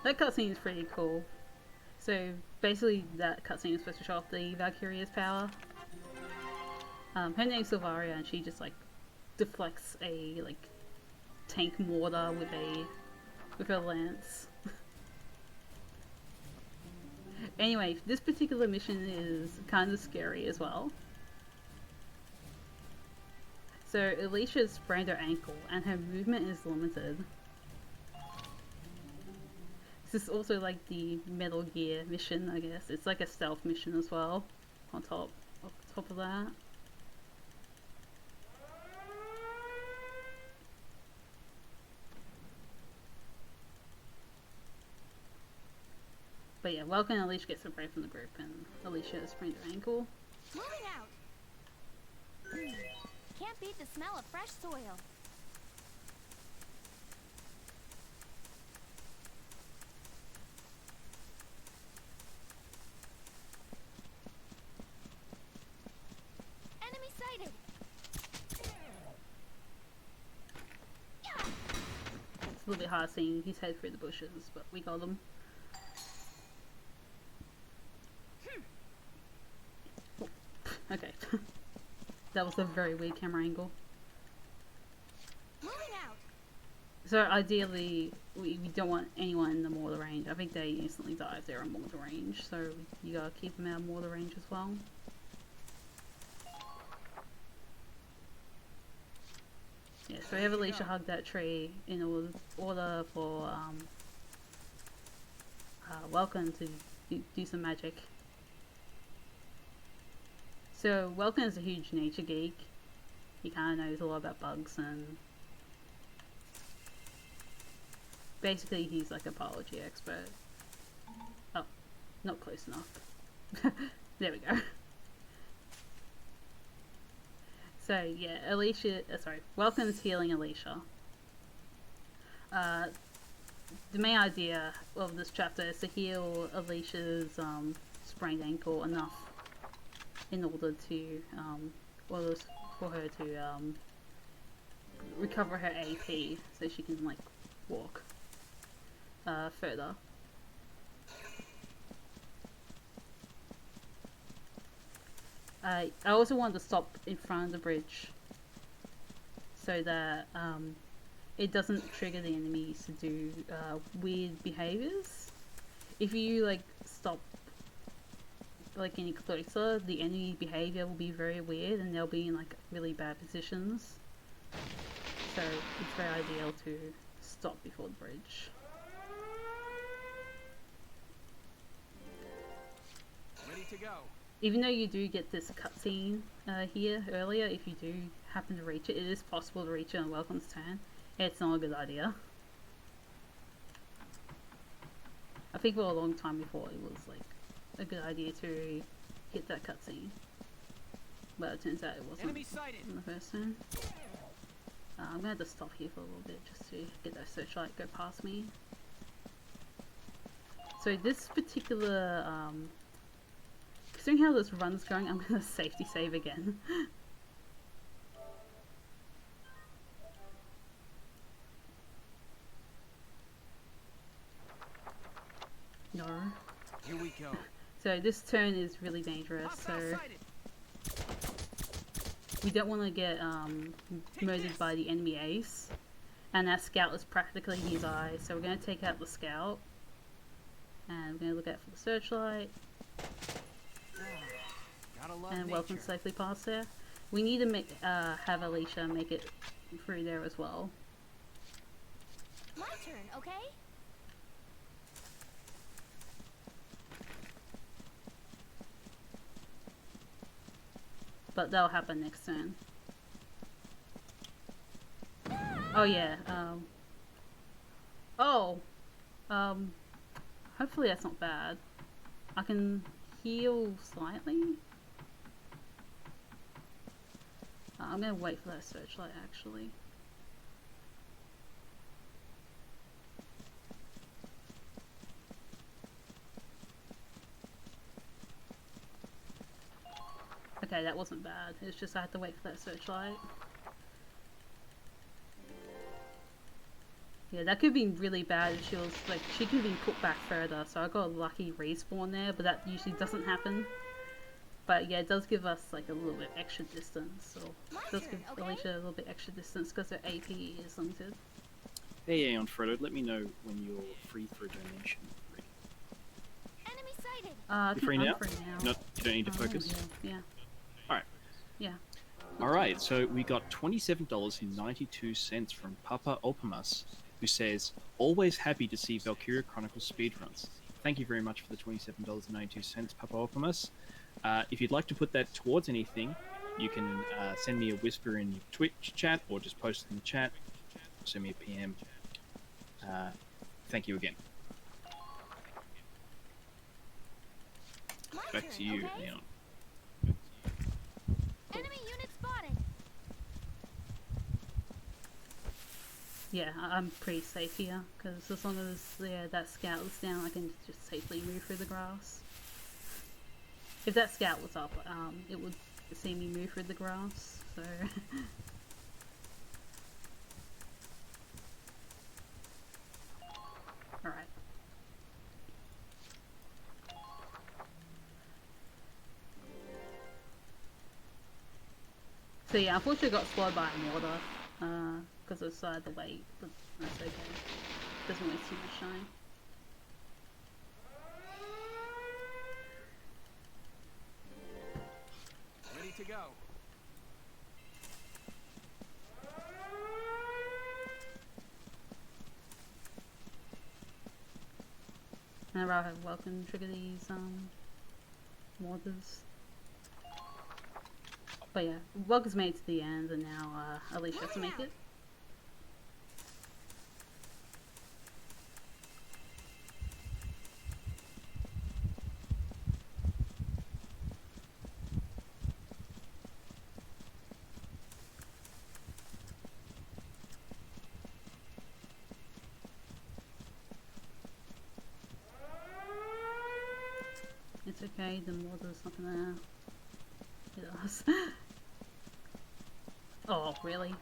Speaker 2: That cutscene is pretty cool. So basically, that cutscene is supposed to show off the Valkyria's power. Her name's Valkyria, and she just like deflects a like tank mortar with her lance. Anyway, this particular mission is kind of scary as well. So Alicia sprained her ankle, and her movement is limited. This is also like the Metal Gear mission, I guess. It's like a stealth mission as well, on top of that. But yeah, Welcome and Alicia get separated from the group, and Alicia sprained her ankle.
Speaker 3: Moving out. Can't beat the smell of fresh soil. Enemy sighted.
Speaker 2: It's a little bit hard seeing his head through the bushes, but we got him. Okay. That was a very weird camera angle.
Speaker 3: Moving out.
Speaker 2: So ideally, we don't want anyone in the mortar range. I think they instantly die if they're in mortar range, so you gotta keep them out of mortar range as well. Yeah, so we have Alicia hug that tree in order for Welcome to do some magic. So Welcome is a huge nature geek. He kind of knows a lot about bugs, and basically he's like a biology expert. Oh, not close enough. There we go. So yeah, Welcome is healing Alicia. The main idea of this chapter is to heal Alicia's sprained ankle enough in order to, for her to recover her AP so she can like walk further. I also wanted to stop in front of the bridge so that it doesn't trigger the enemies to do weird behaviors. If you like stop like any closer, the enemy behavior will be very weird and they'll be in like really bad positions. So it's very ideal to stop before the bridge.
Speaker 4: Ready to go.
Speaker 2: Even though you do get this cutscene here earlier, if you do happen to reach it, it is possible to reach it on Welcome's turn. It's not a good idea. I think for a long time before it was like a good idea to hit that cutscene, but it turns out it wasn't
Speaker 4: Enemy sighted.
Speaker 2: in the first turn. I'm gonna have to stop here for a little bit just to get that searchlight go past me. So this particular, considering how this run's going, I'm gonna safety save again. No.
Speaker 4: Here we go.
Speaker 2: So this turn is really dangerous, so
Speaker 4: Hostile sighted.
Speaker 2: we don't want to get murdered by the enemy ace. And our scout is practically his eye, so we're going to take out the scout. And we're going to look out for the searchlight.
Speaker 4: Gotta love
Speaker 2: And welcome
Speaker 4: nature.
Speaker 2: safely past there. We need to make have Alicia make it through there as well.
Speaker 3: My turn, okay?
Speaker 2: But that'll happen next turn. Oh yeah, hopefully that's not bad. I can heal slightly. I'm gonna wait for that searchlight actually. Okay, that wasn't bad. It's just I had to wait for that searchlight. Yeah, that could be really bad if she was like, she could be put back further, so I got a lucky respawn there, but that usually doesn't happen. But yeah, it does give us like a little bit extra distance, or it does give Alicia a little bit extra distance because her AP is limited.
Speaker 1: Hey, AeonFrodo, let me know when you're free for a donation.
Speaker 3: Enemy sighted.
Speaker 2: I
Speaker 1: You
Speaker 2: think
Speaker 1: free
Speaker 2: I'm
Speaker 1: now?
Speaker 2: free now.
Speaker 1: No, you don't need to focus.
Speaker 2: Yeah.
Speaker 1: Alright.
Speaker 2: Yeah.
Speaker 1: Alright, so we got $27.92 from Papa Opamas, who says, always happy to see Valkyria Chronicles speedruns. Thank you very much for the $27.92, Papa Opamas. If you'd like to put that towards anything, you can send me a whisper in your Twitch chat, or just post it in the chat, or send me a PM. Thank you again.
Speaker 3: My
Speaker 1: Back
Speaker 3: turn,
Speaker 1: to you,
Speaker 3: okay?
Speaker 1: Aeon.
Speaker 3: Enemy unit spotted.
Speaker 2: Yeah, I'm pretty safe here, because as long as that scout is down, I can just safely move through the grass. If that scout was up, it would see me move through the grass, so... Alright. So yeah, unfortunately got slowed by a mortar, because I decided to wait, but that's okay. Doesn't waste too much time.
Speaker 4: Ready to go.
Speaker 2: And I'd rather have welcome trigger these mortars. But yeah, Welcome's made it to the end, and now Alicia has to make it. It's okay, the mortar's not gonna hit us. Oh, really?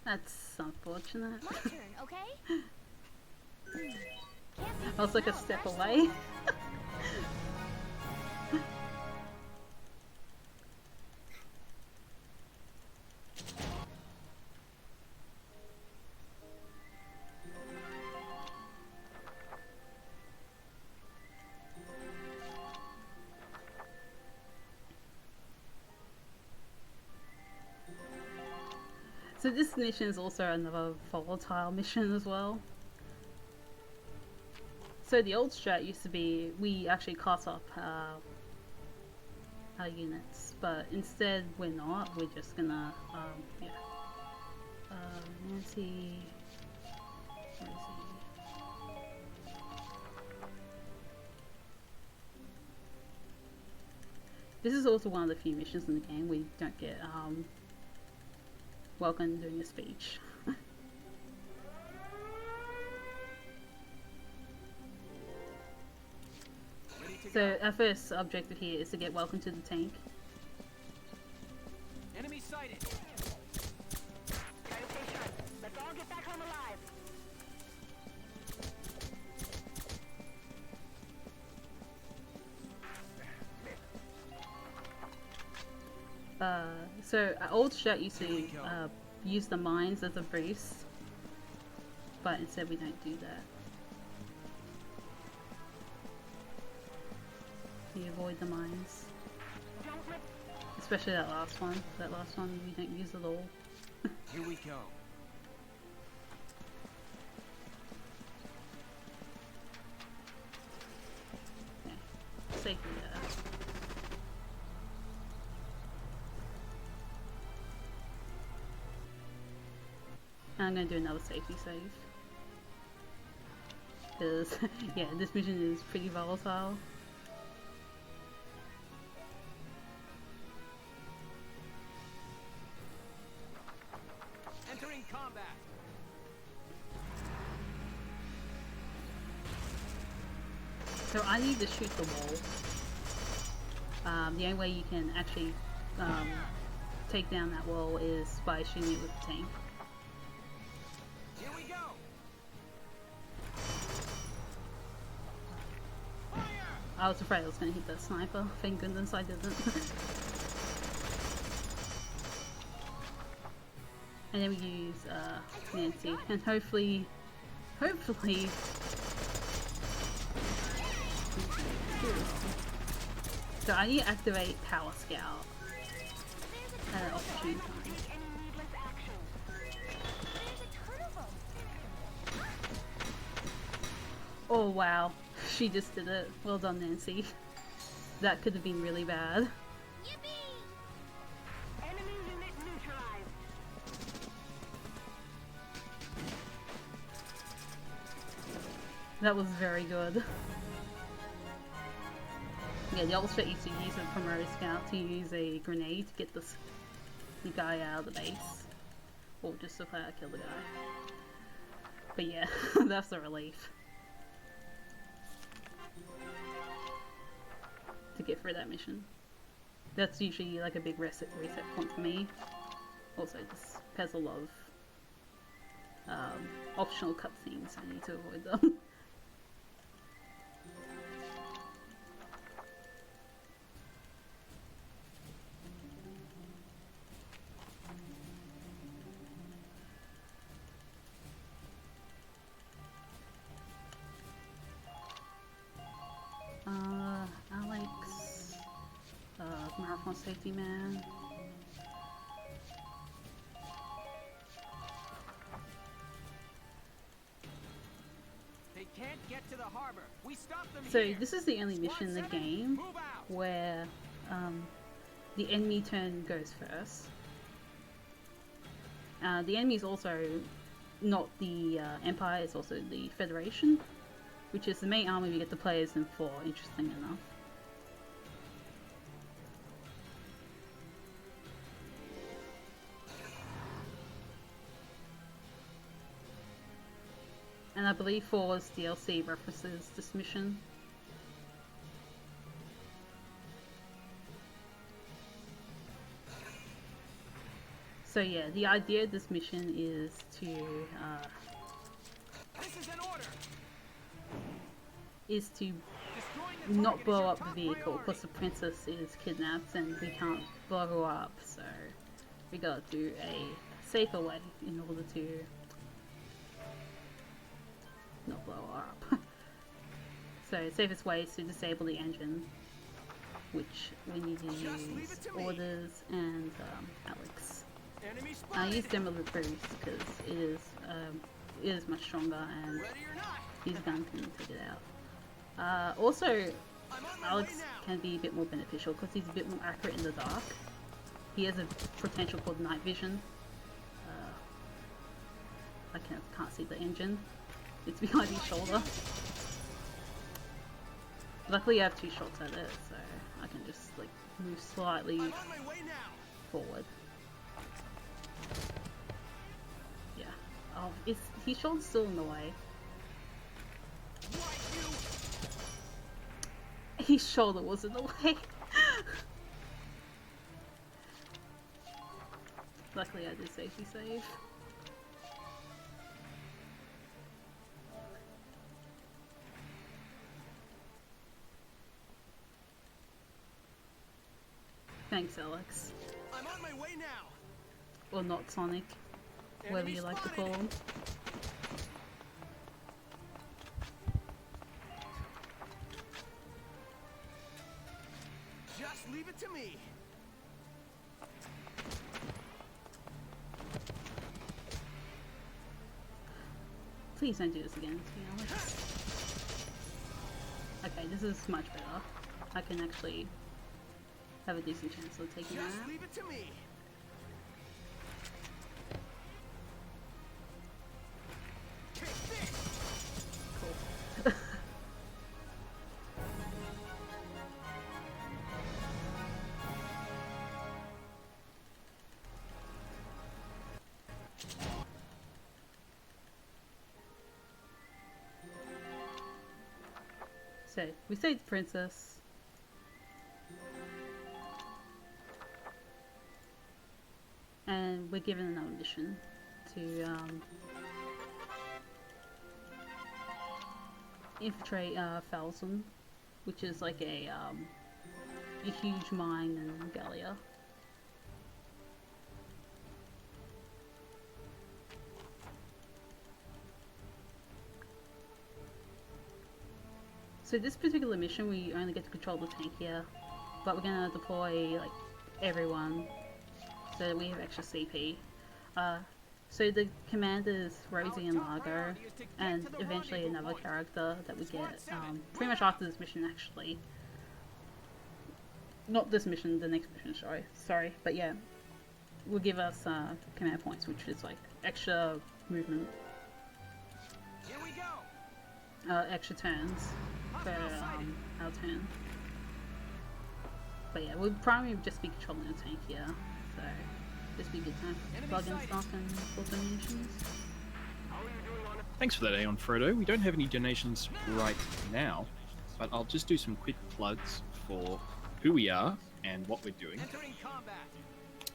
Speaker 2: That's unfortunate.
Speaker 3: My turn, okay?
Speaker 2: I was like a step away. So this mission is also another volatile mission as well. So the old strat used to be we actually cut up our units, but instead we're not. We're just gonna Nancy. Where is he? This is also one of the few missions in the game where you don't get Welcome doing a speech. So our first objective here is to get Welcome to the tank.
Speaker 4: Enemy sighted.
Speaker 3: Gotta stay sharp. Let's all get back home alive.
Speaker 2: So our old strat used to use the mines as a boost, but instead we don't do that. We avoid the mines. Especially that last one. That last one we don't use at all.
Speaker 4: Here we go.
Speaker 2: Okay. Safely there. And I'm gonna do another safety save. Because, yeah, this mission is pretty volatile.
Speaker 4: Entering combat.
Speaker 2: So I need to shoot the wall. The only way you can actually take down that wall is by shooting it with the tank.
Speaker 4: Here we go.
Speaker 2: I was afraid I was going to hit that sniper. Thank goodness I didn't. And then we use Nancy, and hopefully. So I need to activate Power Scout at an opportune time. Oh wow, she just did it. Well done, Nancy. That could have been really bad. That was very good. Yeah, the old strat used to use a Primrose Scout to use a grenade to get the guy out of the base. Or just to flat kill the guy. But yeah, that's a relief. To get through that mission. That's usually like a big reset point for me. Also, this has a lot of optional cutscenes, I need to avoid them. Alex, Marathon Safety Man.
Speaker 4: They can't get to the harbor. We stop them
Speaker 2: So
Speaker 4: here.
Speaker 2: this is the only mission in the game
Speaker 4: Move out.
Speaker 2: where the enemy turn goes first. The enemy is also not the Empire, it's also the Federation, which is the main army we get to play as in for, interesting enough. And I believe 4's DLC references this mission. So yeah, the idea of this mission is to
Speaker 4: This is an order.
Speaker 2: to not blow up the vehicle because the princess is kidnapped and we can't blow her up, so we gotta do a safer way in order to not blow her up. So the safest way is to disable the engine, which we need to use Orders and Alex.
Speaker 4: Enemy
Speaker 2: I
Speaker 4: spotted.
Speaker 2: use them with the boost because it is much stronger and
Speaker 4: Ready or not?
Speaker 2: his gun can take it out. Also,
Speaker 4: I'm on my
Speaker 2: Alex
Speaker 4: way now.
Speaker 2: can be a bit more beneficial because he's a bit more accurate in the dark. He has a potential called night vision. I can't see the engine. It's behind his shoulder. Luckily I have 2 shots at it, so I can just like move slightly
Speaker 4: I'm on my way now.
Speaker 2: forward. Yeah. Oh, his shoulder's still in the way.
Speaker 4: What you?
Speaker 2: His shoulder was in the way. Luckily I did safety save. Thanks, Alex.
Speaker 4: I'm on my way now.
Speaker 2: Or not Sonic. Whatever
Speaker 4: Enemy
Speaker 2: you like to
Speaker 4: spotted.
Speaker 2: call him.
Speaker 5: it to me.
Speaker 2: Please don't do this again, to be honest. Okay, this is much better. I can actually have a decent chance of taking that
Speaker 5: Just
Speaker 2: out.
Speaker 5: leave it to me. Take this.
Speaker 2: Cool. So, we saved the princess. And we're given another mission to infiltrate Falzon, which is like a huge mine in Gallia. So this particular mission, we only get to control the tank here, but we're gonna deploy like everyone so that we have extra CP. So the commanders Rosie and Largo, and eventually another character that we get pretty much after this mission actually. Not this mission, the next mission, sorry, but yeah, will give us command points, which is like extra movement,
Speaker 5: Here we go.
Speaker 2: extra turns for our turn. But yeah, we'll primarily just be controlling the tank here, so this will be a good time to plug in stuff and pull donations.
Speaker 1: Thanks for that, AeonFrodo. We don't have any donations right now, but I'll just do some quick plugs for who we are and what we're doing.
Speaker 4: Entering combat.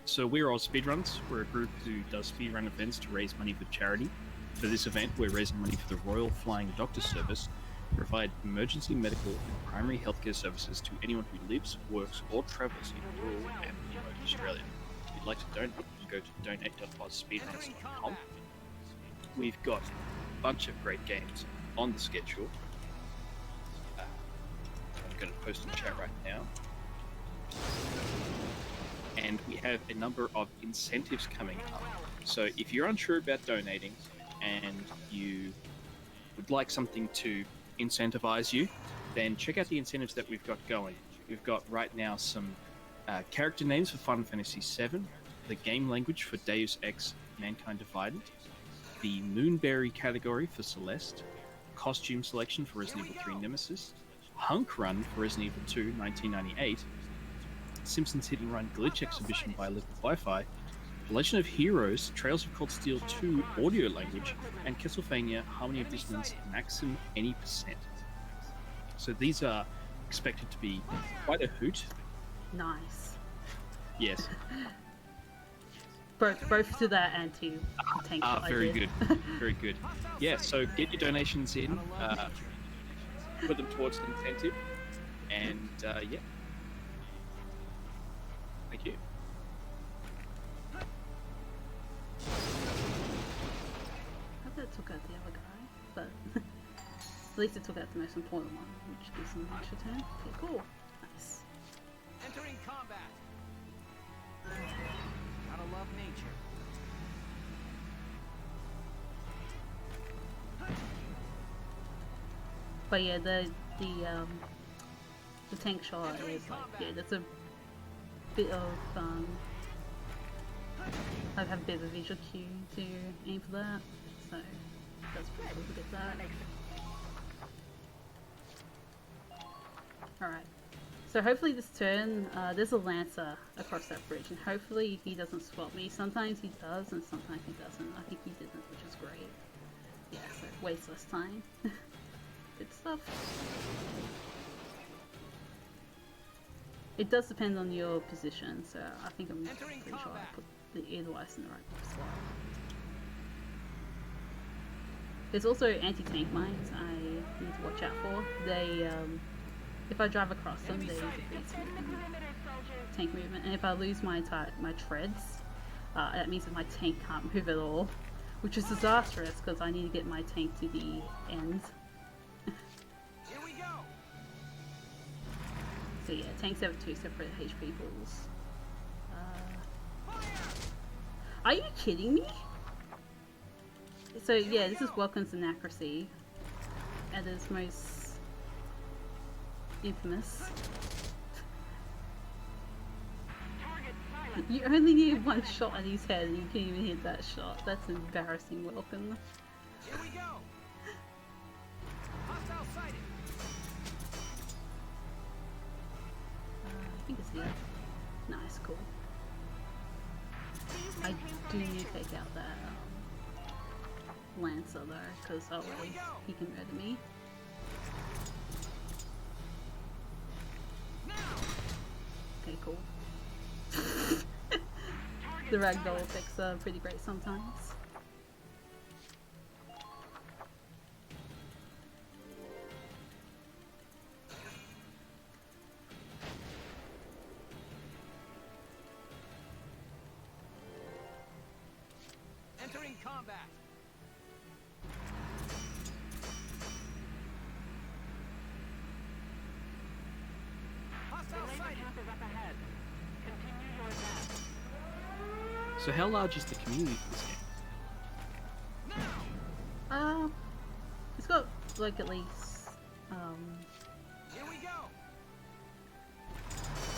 Speaker 1: So we're all Speedruns. We're a group who does speedrun events to raise money for charity. For this event, we're raising money for the Royal Flying Doctor Service, to provide emergency medical and primary healthcare services to anyone who lives, works, or travels in rural and remote Australia. If you'd like to donate, you can go to donate.ozspeedruns.com. We've got a bunch of great games on the schedule. I'm going to post in chat right now. And we have a number of incentives coming up. So if you're unsure about donating and you would like something to incentivize you, then check out the incentives that we've got going. We've got right now some character names for Final Fantasy VII, the game language for Deus Ex Mankind Divided, the Moonberry category for Celeste, costume selection for Resident Evil 3 Nemesis, Hunk Run for Resident Evil 2 1998, Simpsons Hit and Run Glitch Exhibition by Liquid Wi-Fi, Legend of Heroes Trails of Cold Steel 2 audio language, and Castlevania Harmony of Dissonance Maxim Any Percent. So these are expected to be quite a hoot.
Speaker 2: Nice.
Speaker 1: Yes.
Speaker 2: Both to that and to the tank. that I
Speaker 1: Very
Speaker 2: did.
Speaker 1: good. Very good. Yeah, so get your donations in, put them towards the incentive, and yeah. Thank you.
Speaker 2: I bet it took out the other guy, but at least it took out the most important one, which gives them an extra turn. Okay, cool. Nice.
Speaker 4: Entering combat. Gotta love nature.
Speaker 2: But yeah, the tank shot is like, yeah, that's a bit of I have a bit of a visual cue to aim for that, so that's pretty cool to get that. Alright, so hopefully this turn, there's a Lancer across that bridge, and hopefully he doesn't swap me. Sometimes he does, and sometimes he doesn't. I think he didn't, which is great. Yeah, so waste less time. Good stuff. It does depend on your position, so I think I'm pretty sure I put the Edelweiss in the right spot. There's also anti-tank mines I need to watch out for. They, if I drive across them, they decrease tank movement, and if I lose my treads, that means that my tank can't move at all, which is disastrous because I need to get my tank to the end.
Speaker 4: Here we go.
Speaker 2: So yeah, tanks have 2 separate HP pools. Are you kidding me? So yeah, this is Welcome's Anacracy at its most infamous. You only need 1 shot at his head and you can't even hit that shot. That's embarrassing, Welcome.
Speaker 4: Here we go. Hostile sighted.
Speaker 2: I think it's here. Nice, cool. I do need to take out that Lancer though, because otherwise he can murder me. Okay, cool. The ragdoll effects are pretty great sometimes.
Speaker 4: Entering combat. Hostile sighted.
Speaker 1: So how large is the community for this game?
Speaker 2: It's got like at least
Speaker 4: Here we go.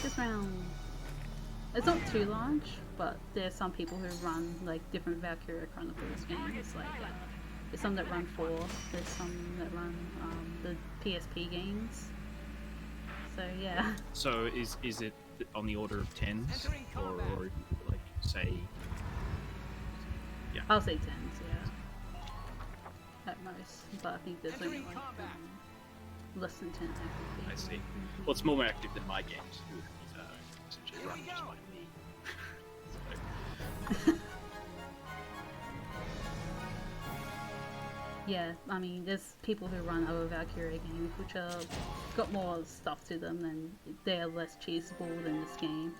Speaker 2: just around. It's not too large, but there's some people who run like different Valkyria Chronicles games. Like there's some that run 4, there's some that run the PSP games. So yeah.
Speaker 1: So is it on the order of tens, or like say? Yeah.
Speaker 2: I'll say 10s, yeah. At most, but I think there's only like less than 10 actively.
Speaker 1: I see. Well, it's more active than my games, who essentially run just by me.
Speaker 2: Yeah, I mean, there's people who run other Valkyria games which are got more stuff to them and they're less cheesable than this game.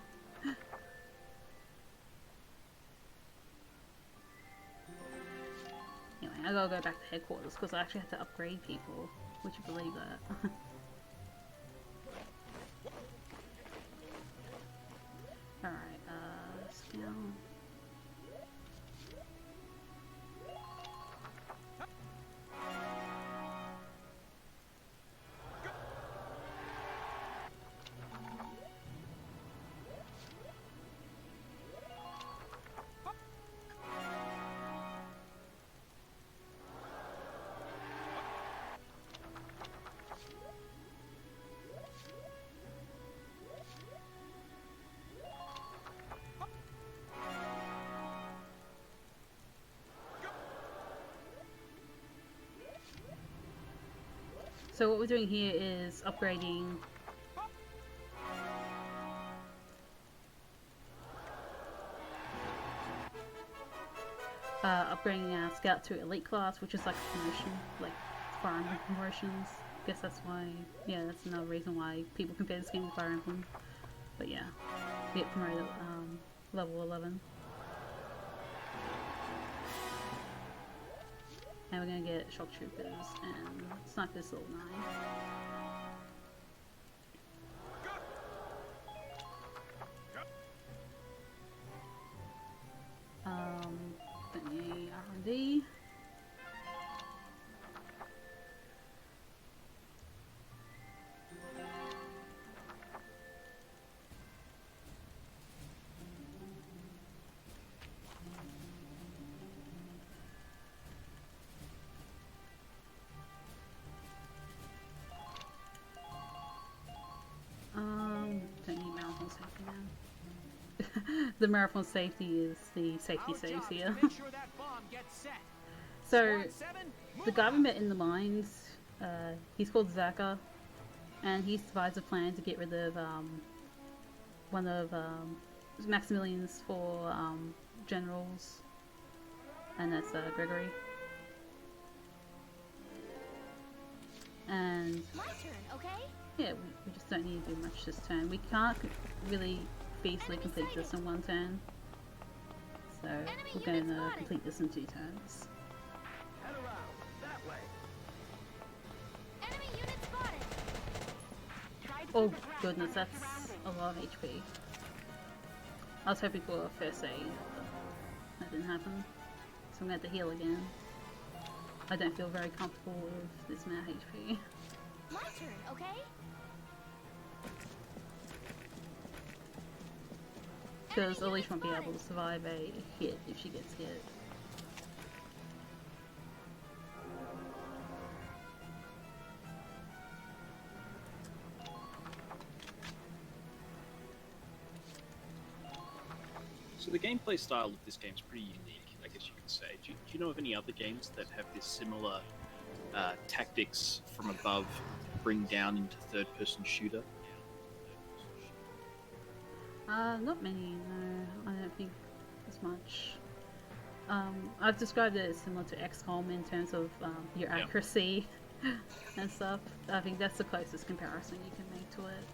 Speaker 2: Anyway, I gotta go back to headquarters because I actually had to upgrade people. Would you believe that? Alright, skill. So what we're doing here is upgrading upgrading our scout to elite class, which is like a promotion, like Fire Emblem promotions. Guess that's why, yeah, that's another reason why people compare this game with Fire Emblem. But yeah, we get promoted level 11. And we're gonna get shock troopers and snipers level 9. Then the R&D. Don't need marathon safety now. The marathon safety is the safety saves here.
Speaker 4: Make sure that bomb gets set.
Speaker 2: So,
Speaker 4: Squad 7,
Speaker 2: the
Speaker 4: move
Speaker 2: guy
Speaker 4: out.
Speaker 2: we met in the mines, he's called Zaka, and he's devised a plan to get rid of one of Maximilian's 4 generals, and that's Gregory. And
Speaker 3: My turn, okay?
Speaker 2: yeah, we just don't need to do much this turn. We can't really feasibly complete this in 1 turn, so we're going to complete this in 2 turns.
Speaker 5: Head around. That way.
Speaker 3: Enemy unit spotted. Try
Speaker 2: Oh goodness, that's a lot of HP. I was hoping for a first aid, but that didn't happen. So I'm going to have to heal again. I don't feel very comfortable with this amount of HP.
Speaker 3: My turn, okay?
Speaker 2: Because Elise won't be able to survive a hit if she gets hit.
Speaker 1: So the gameplay style of this game is pretty unique, I guess you could say. Do you know of any other games that have this similar tactics from above bring down into third-person shooter?
Speaker 2: Not many, no. I don't think as much. I've described it as similar to XCOM in terms of your accuracy and stuff. I think that's the closest comparison you can make to it.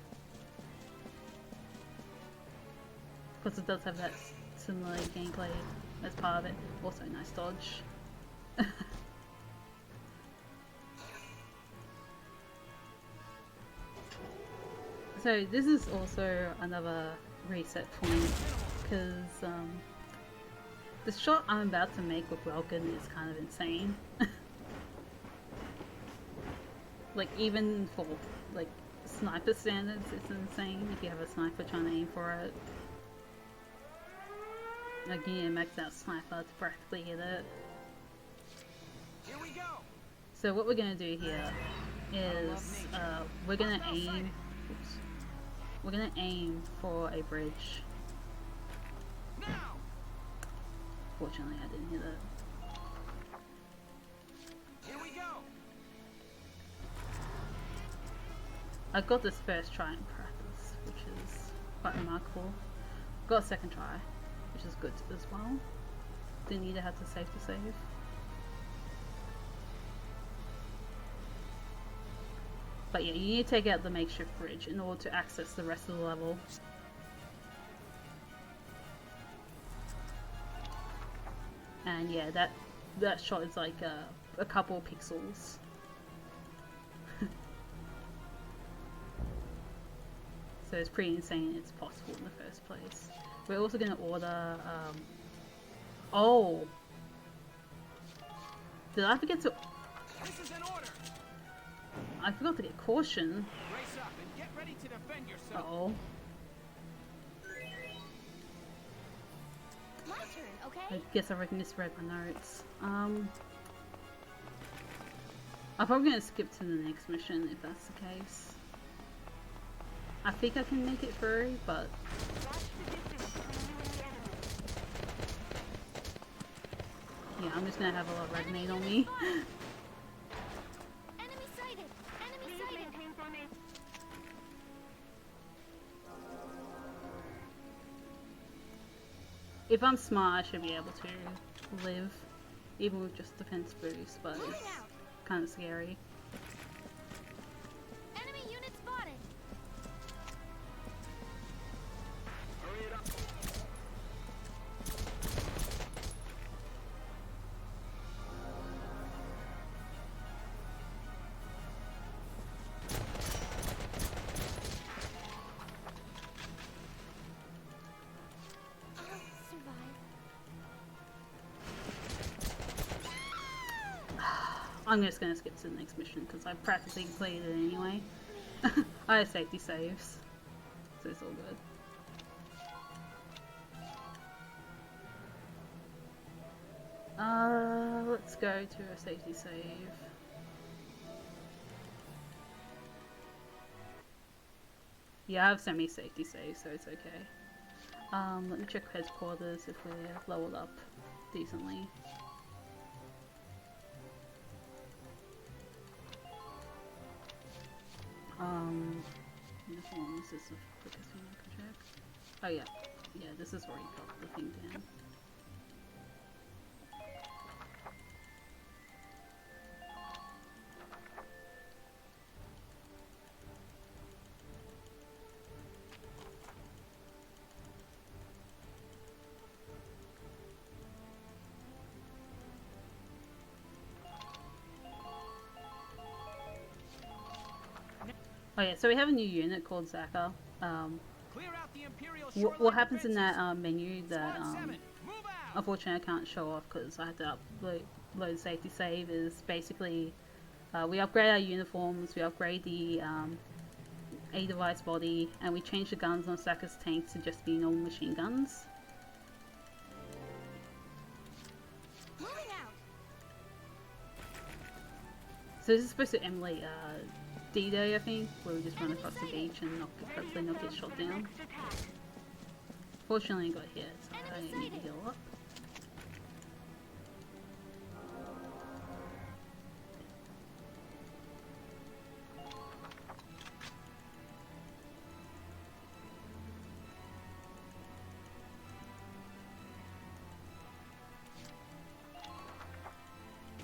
Speaker 2: Because it does have that similar gameplay as part of it. Also, nice dodge. So this is also another reset point, because the shot I'm about to make with Welkin is kind of insane. Like, even for like sniper standards, it's insane if you have a sniper trying to aim for it. Like, you need a maxed out sniper to practically hit it.
Speaker 4: Here we go.
Speaker 2: So what we're gonna do here is we're gonna aim. Oops. We're gonna aim for a bridge.
Speaker 4: Now.
Speaker 2: Fortunately, I didn't hit it.
Speaker 4: Here we go.
Speaker 2: I got this first try in practice, which is quite remarkable. Got a second try, which is good as well. Didn't need to have to save. But yeah, you need to take out the makeshift bridge in order to access the rest of the level. And yeah, that shot is like a couple of pixels. So it's pretty insane it's possible in the first place. We're also going to order... Oh! Did I forget to...
Speaker 4: This is an order.
Speaker 2: I forgot to get caution.
Speaker 4: Brace up and get ready to defend yourself.
Speaker 2: Uh-oh.
Speaker 3: My turn,
Speaker 2: I
Speaker 3: okay?
Speaker 2: guess I misread my notes. I'm probably going to skip to the next mission if that's the case. I think I can make it through, but... Yeah, I'm just going to have a lot of red nade on me.
Speaker 3: Enemy sighted! Enemy sighted!
Speaker 2: If I'm smart, I should be able to live, even with just defense boost, but it's kind of scary.
Speaker 3: Enemy unit spotted!
Speaker 4: Hurry it up.
Speaker 3: I'll survive.
Speaker 2: I'm just going to skip to the next mission because I've practically completed it anyway. I have safety saves, so it's all good. Let's go to a safety save. Yeah, I've semi-safety save, so it's okay. Let me check headquarters if we're leveled up decently. This one, this is the quickest thing I can check. Oh yeah, yeah, this is where you got the thing down. Oh yeah, so we have a new unit called Zaka.
Speaker 4: Clear out the Imperial
Speaker 2: What
Speaker 4: shoreline
Speaker 2: happens in that
Speaker 4: defenses.
Speaker 2: menu that
Speaker 4: Squad 7, move out.
Speaker 2: unfortunately I can't show off because I had to load safety save is basically we upgrade our uniforms, we upgrade the A device body, and we change the guns on Saka's tanks to just be normal machine guns.
Speaker 3: Moving out.
Speaker 2: So this is supposed to emulate D-Day, I think, where we just run across the beach and hopefully not get shot down. Fortunately I got hit, so I didn't need to heal up.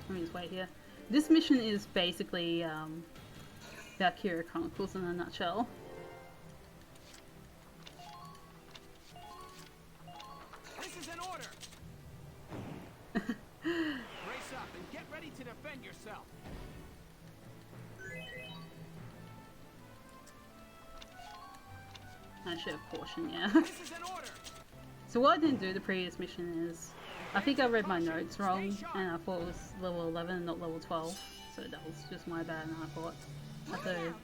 Speaker 2: Let me just wait here. This mission is basically Valkyria Chronicles in a nutshell.
Speaker 4: This is an order. Brace up and get ready to defend yourself.
Speaker 2: I should have cautioned, yeah.
Speaker 4: This is an order.
Speaker 2: So what I didn't do the previous mission is, I think I read my notes wrong, and I thought it was level 11 and not level 12. So that was just my bad, and I thought I had to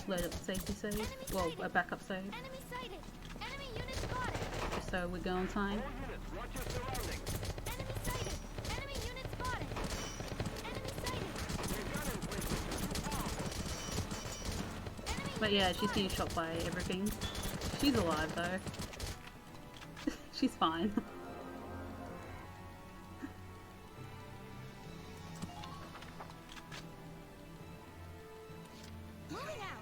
Speaker 2: load up a safety save, well, a backup save,
Speaker 3: Enemy sighted. Enemy unit spotted.
Speaker 2: just so we go on time.
Speaker 3: Enemy sighted. Enemy unit spotted. Enemy sighted.
Speaker 2: But yeah, she's being shot by everything. She's alive though. She's fine.
Speaker 3: Moving out.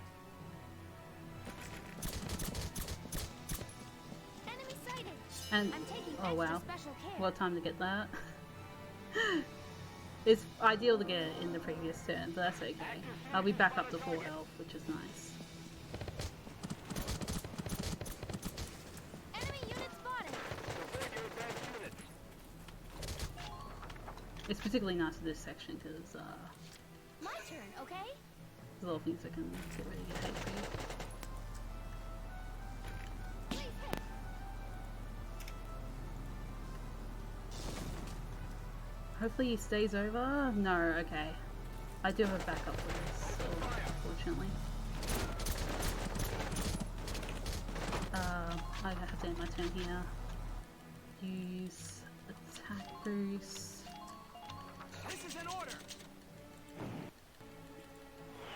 Speaker 3: Enemy sighted.
Speaker 2: And
Speaker 3: I'm taking
Speaker 2: oh
Speaker 3: extra
Speaker 2: wow,
Speaker 3: special care.
Speaker 2: what time to get that? It's ideal to get it in the previous turn, but that's okay. I'll be back up to full health, which is nice.
Speaker 3: Enemy unit spotted.
Speaker 2: It's particularly nice in this section because
Speaker 3: My turn, okay?
Speaker 2: there's a lot of things that can get rid of your HP.
Speaker 3: Please hit.
Speaker 2: Hopefully he stays over. No, okay. I do have backup for this, so, unfortunately. I have to end my turn here. Use attack boost.
Speaker 4: This is an order.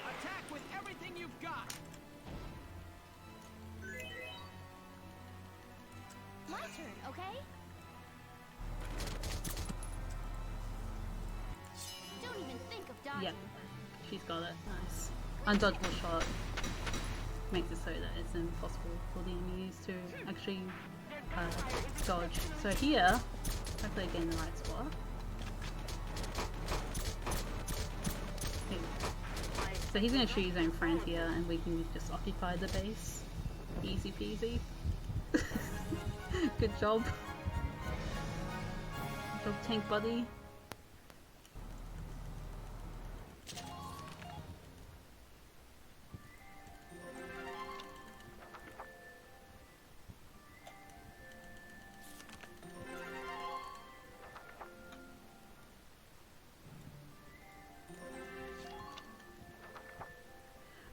Speaker 4: Attack with everything you've got.
Speaker 3: My turn, okay? Don't even think of dodging.
Speaker 2: Yep, she's got it. Nice. Undodgeable shot makes it so that it's impossible for the enemies to actually dodge. So here, hopefully I get in the right spot. Here. So he's going to shoot his own friend here, and we can just occupy the base. Easy peasy. Good job. Good job, tank buddy.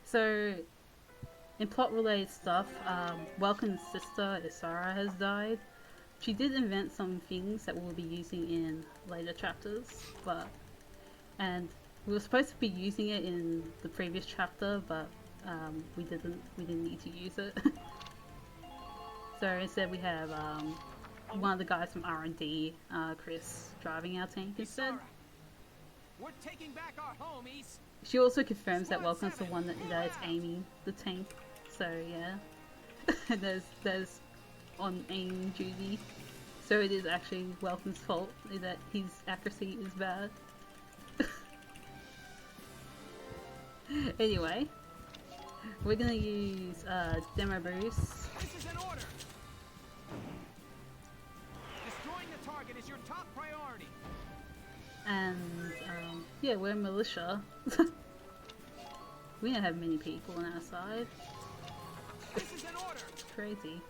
Speaker 2: So, in plot-related stuff, Welkin's sister, Isara, has died. She did invent some things that we'll be using in later chapters, and we were supposed to be using it in the previous chapter, but we didn't need to use it. So instead we have one of the guys from R&D, Chris, driving our tank instead.
Speaker 4: Isara, we're taking back our homies.
Speaker 2: She also confirms that Welcome's the one that is aiming the tank. So yeah, there's on aiming duty. So it is actually Welcome's fault that his accuracy is bad. Anyway, we're gonna use demo boost.
Speaker 4: This is an order. Destroying the target is your top priority.
Speaker 2: And yeah, we're militia. We don't have many people on our side.
Speaker 4: This is an order.
Speaker 2: It's crazy.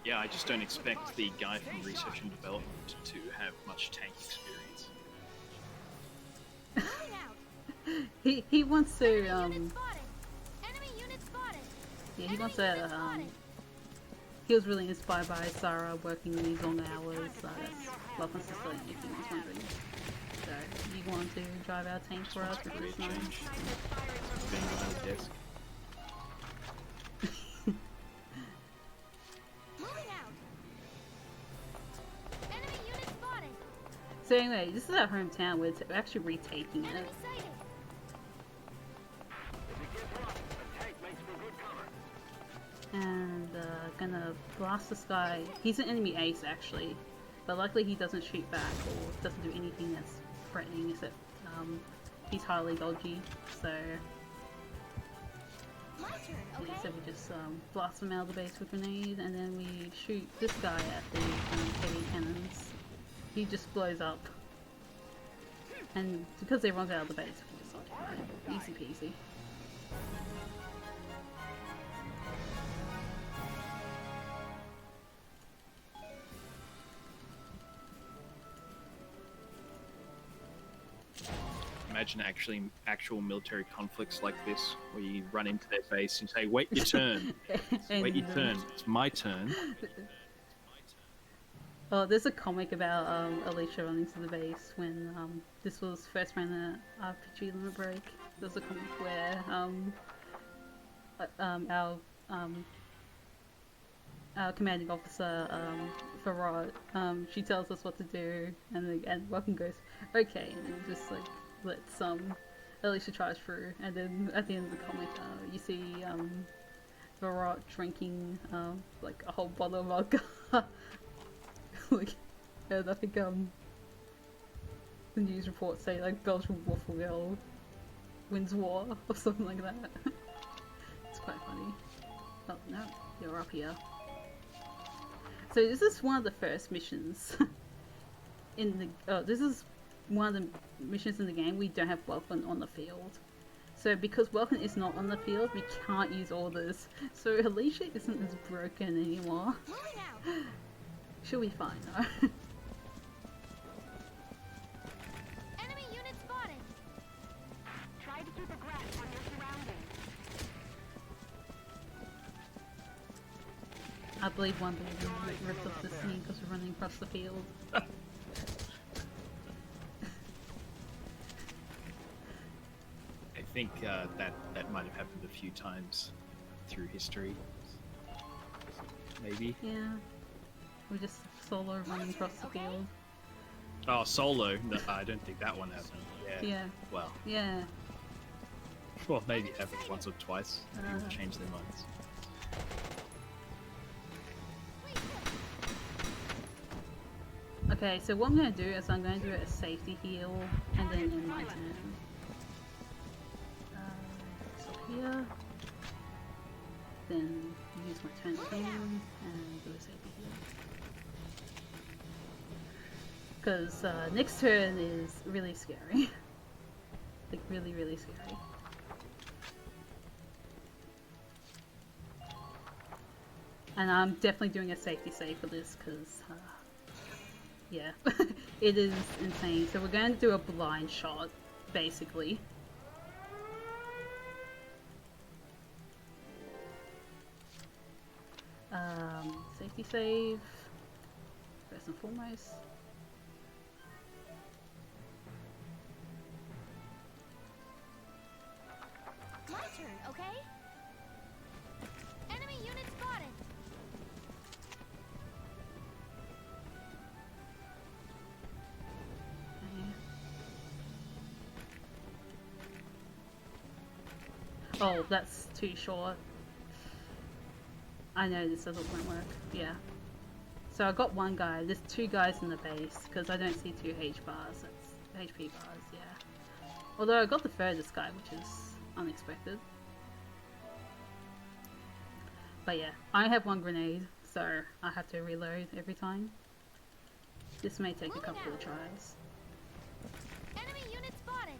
Speaker 1: Yeah, I just don't expect the guy from research and development to have much tank experience.
Speaker 3: Moving out.
Speaker 2: He wants to
Speaker 3: Unit spotted. Enemy unit spotted.
Speaker 2: yeah, he wants
Speaker 3: Enemy
Speaker 2: to
Speaker 3: unit spotted.
Speaker 2: he was really inspired by Sarah working these long hours. That's Welcome's sister, if you was wondering. So he wanted to drive our tank for us, which is nice.
Speaker 1: Being behind the desk.
Speaker 3: Moving out. Enemy unit spotted.
Speaker 2: So anyway, this is our hometown. We're actually retaking it.
Speaker 3: Enemy sighted.
Speaker 2: And gonna blast this guy. He's an enemy ace actually, but luckily he doesn't shoot back or doesn't do anything that's threatening except he's highly dodgy. So
Speaker 3: My turn,
Speaker 2: yeah,
Speaker 3: okay?
Speaker 2: so we just blast him out of the base with a grenade, and then we shoot this guy at the heavy cannons. He just blows up, and because everyone's out of the base, we just like, easy peasy.
Speaker 1: Imagine actual military conflicts like this, where you run into their base and say, "Wait your turn, wait your turn. It's my turn."
Speaker 2: Oh, there's a comic about Alicia running to the base when this was first ran at RPG Limit Break. There's a comic where our commanding officer, Farad, she tells us what to do, and Welcome goes, "Okay," and just like lets Alicia charge through, and then at the end of the comic, you see Farad drinking like a whole bottle of vodka. Like, and I think the news reports say like Belgian waffle girl wins war or something like that. It's quite funny. Oh no, you're up here. So this is one of the first missions in the. This is one of the missions in the game we don't have Welcome on the field. So because Welcome is not on the field, we can't use orders. So Alicia isn't as broken anymore.
Speaker 3: Moving out.
Speaker 2: She'll be fine though.
Speaker 3: Enemy unit spotted. Try to keep a grasp on your surroundings.
Speaker 2: I believe one building ripped off the scene because we're running across the field.
Speaker 1: I think that might have happened a few times through history. Maybe.
Speaker 2: Yeah. We're just solo running across the field.
Speaker 1: Oh, solo? No, I don't think that one happened. Yeah.
Speaker 2: Yeah.
Speaker 1: Well,
Speaker 2: Yeah.
Speaker 1: well, maybe it happened once or twice. People change their minds.
Speaker 2: Okay, so what I'm going to do is I'm going to do a safety heal and then end my turn. So here. Then use my turn again and do a safety heal. Because next turn is really scary. Like really, really scary. And I'm definitely doing a safety save for this because, yeah, it is insane. So we're going to do a blind shot, basically. Safety save, first and foremost.
Speaker 3: My turn, okay? Enemy unit spotted.
Speaker 2: Oh, that's too short. I know this doesn't work. Yeah. So I got one guy. There's two guys in the base because I don't see two H bars. That's HP bars. Yeah. Although I got the furthest guy, which is unexpected. But yeah, I have one grenade, so I have to reload every time. This may take a couple of tries.
Speaker 3: Enemy unit spotted.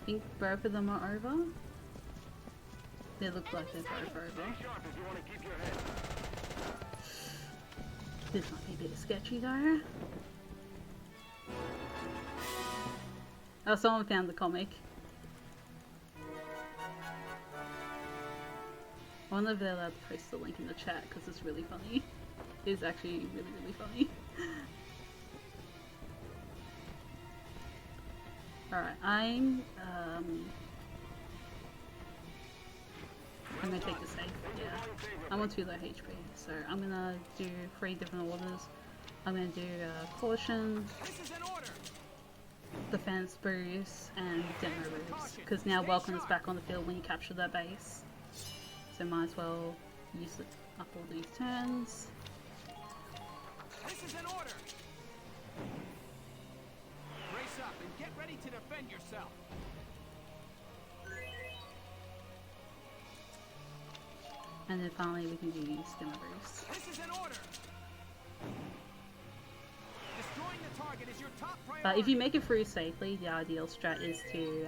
Speaker 2: think both of them are over. They look like they're both over. This might be a bit sketchy though. Oh, someone found the comic. I wonder if they're allowed to post the link in the chat because it's really funny. It's actually really, really funny. Alright, I'm gonna take the safe, yeah. I'm on 2 low HP, so I'm gonna do 3 different orders. I'm gonna do caution, defense boost, and demo boost. Because now Welcome is back on the field when you capture that base. So might as well use it up all these turns.
Speaker 4: This is an order. Brace up and get ready to defend yourself.
Speaker 2: And then finally we can use demo boost.
Speaker 4: This is an order. Destroying the target is your top priority.
Speaker 2: But if you make it through safely, the ideal strat is to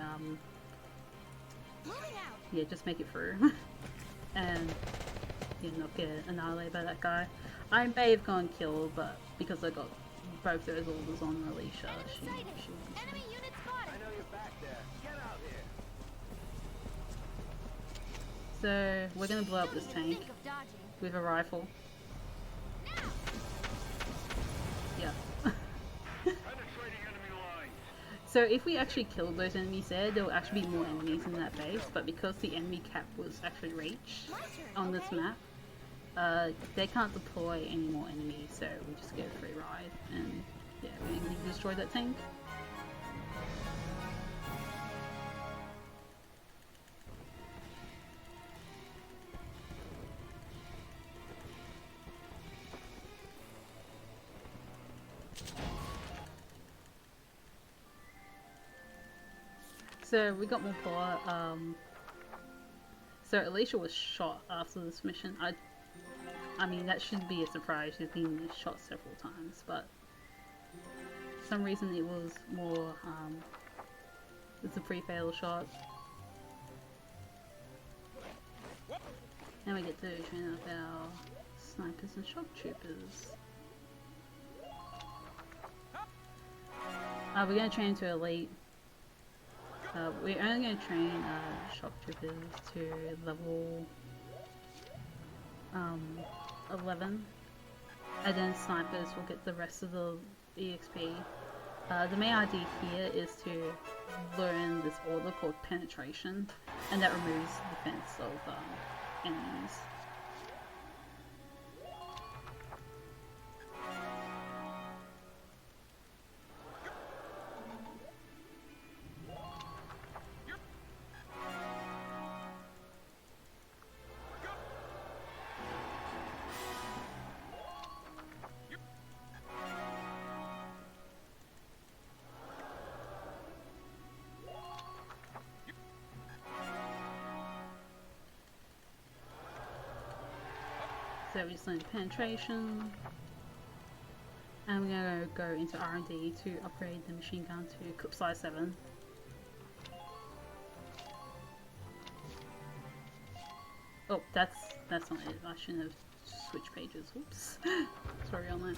Speaker 2: yeah, just make it through. And yeah, not get annihilated by that guy. I may have gone killed, but because I got both those orders on Alicia, she
Speaker 3: Enemy unit spotted.
Speaker 5: I know you're back there. Get out here.
Speaker 2: So we're gonna blow up this
Speaker 3: Don't even
Speaker 2: tank
Speaker 3: think of dodging.
Speaker 2: with a rifle. Yeah.
Speaker 5: Penetrating enemy lines.
Speaker 2: So if we actually killed those enemies there will actually be more enemies in that base, but because the enemy cap was actually reached on this map, they can't deploy any more enemies, so we just get a free ride, and yeah, we need to destroy that tank. So we got more plot. So Alicia was shot after this mission. I mean that shouldn't be a surprise. She's been shot several times, but for some reason it was more. It's a pre-fatal shot. Now we get to train up our snipers and shock troopers. We're gonna train to elite. We're only going to train shock troopers to level 11, and then snipers will get the rest of the EXP. The main idea here is to learn this order called penetration, and that removes the defense of enemies. So we just learned penetration, and we're going to go into R&D to upgrade the machine gun to clip size 7. Oh, that's not it. I shouldn't have switched pages. Oops. Sorry on that.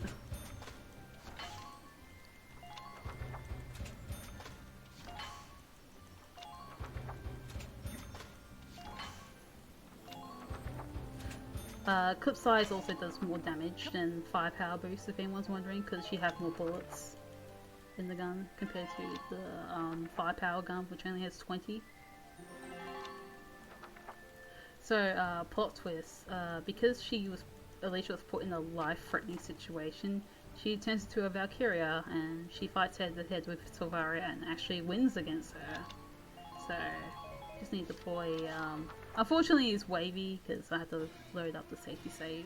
Speaker 2: Clip size also does more damage than firepower boost, if anyone's wondering, because you have more bullets in the gun compared to the firepower gun, which only has 20. So, plot twist, because Alicia was put in a life-threatening situation, she turns into a Valkyria, and she fights head-to-head with Valkyria and actually wins against her. So, just need to deploy, unfortunately it's wavy, because I had to load up the safety save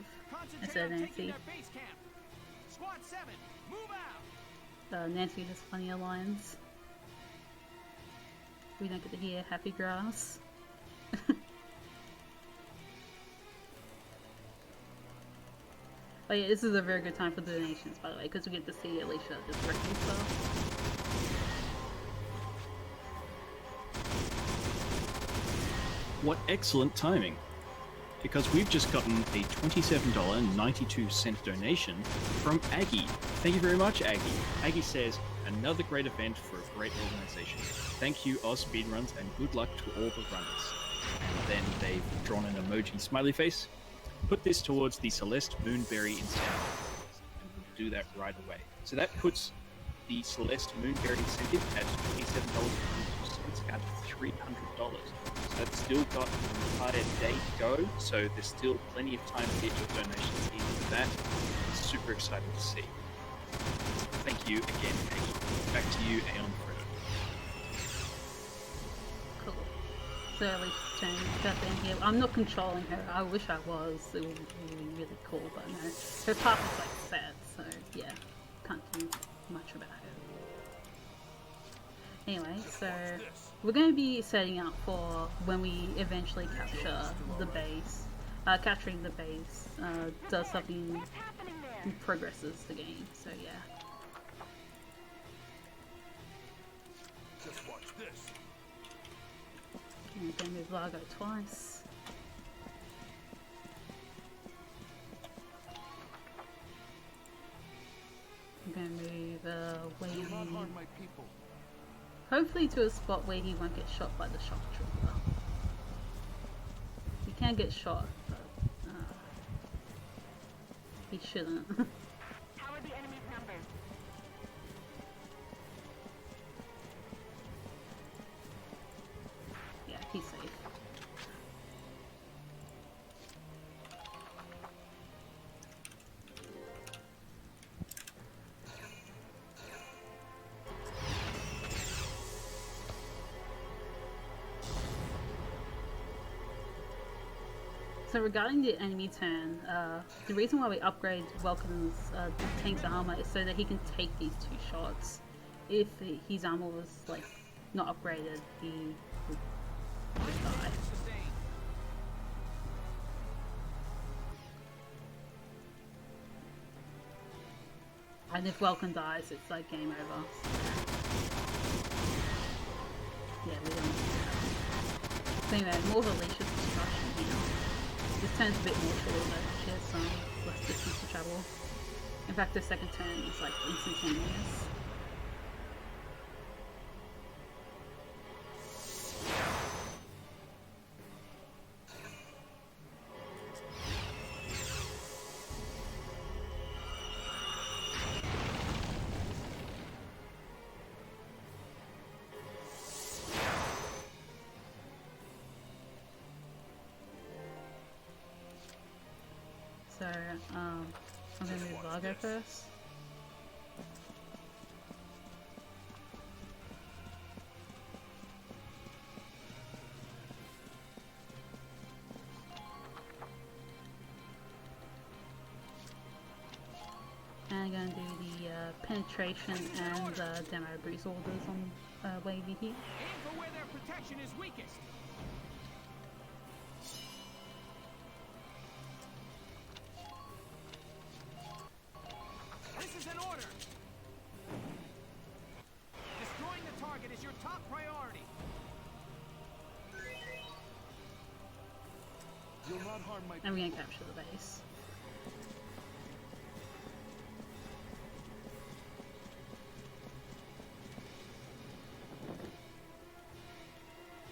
Speaker 2: instead of Nancy.
Speaker 4: Squad 7, move out.
Speaker 2: Nancy has funnier lines. We don't get to hear happy grass. Oh yeah, this is a very good time for donations, by the way, because we get to see Alicia just wrecking stuff.
Speaker 1: what excellent timing! Because we've just gotten a $27.92 donation from Aggie. Thank you very much, Aggie. Aggie says, another great event for a great organization. Thank you, Oz Speedruns, and good luck to all the runners. And then they've drawn an emoji smiley face. Put this towards the Celeste Moonberry incentive. And we'll do that right away. So that puts the Celeste Moonberry incentive at $27.92 out of $300. So that's still got an entire day to go, so there's still plenty of time to get your donations in for that. It's super exciting to see. Thank you again, Peggy. Back to you, AeonFrodo.
Speaker 2: Cool. So at least turn that in here. I'm not controlling her. I wish I was. It would be really cool, but no. Her path is like set, so yeah. Can't do much about it. Anyway, so we're going to be setting up for when we eventually capture the base. Capturing the base does something, progresses the game, so yeah.
Speaker 4: Just watch this.
Speaker 2: And we're going to move Largo twice. I'm going to move Wavy.
Speaker 4: Do not harm my people.
Speaker 2: Hopefully to a spot where he won't get shot by the shock trooper. He can get shot, but he shouldn't.
Speaker 3: How are the enemy's numbers?
Speaker 2: Yeah, he's safe. So regarding the enemy turn, the reason why we upgrade Welkin's tank's armor is so that he can take these 2 shots. If his armor was like not upgraded, he would die. And if Welkin dies, it's like game over. Yeah, we don't want to do that. So anyway, more of Alicia's destruction here. This turn's a bit more shorter though, she has some less distance to travel. In fact, the second turn is like instantaneous. So, I'm gonna move Largo first. And I'm gonna do the penetration and demo bruise orders on Wavy here.
Speaker 4: Aim for where their protection is weakest. This is an order. Destroying the target is your top priority. You'll not harm my.
Speaker 2: And we're gonna capture the base.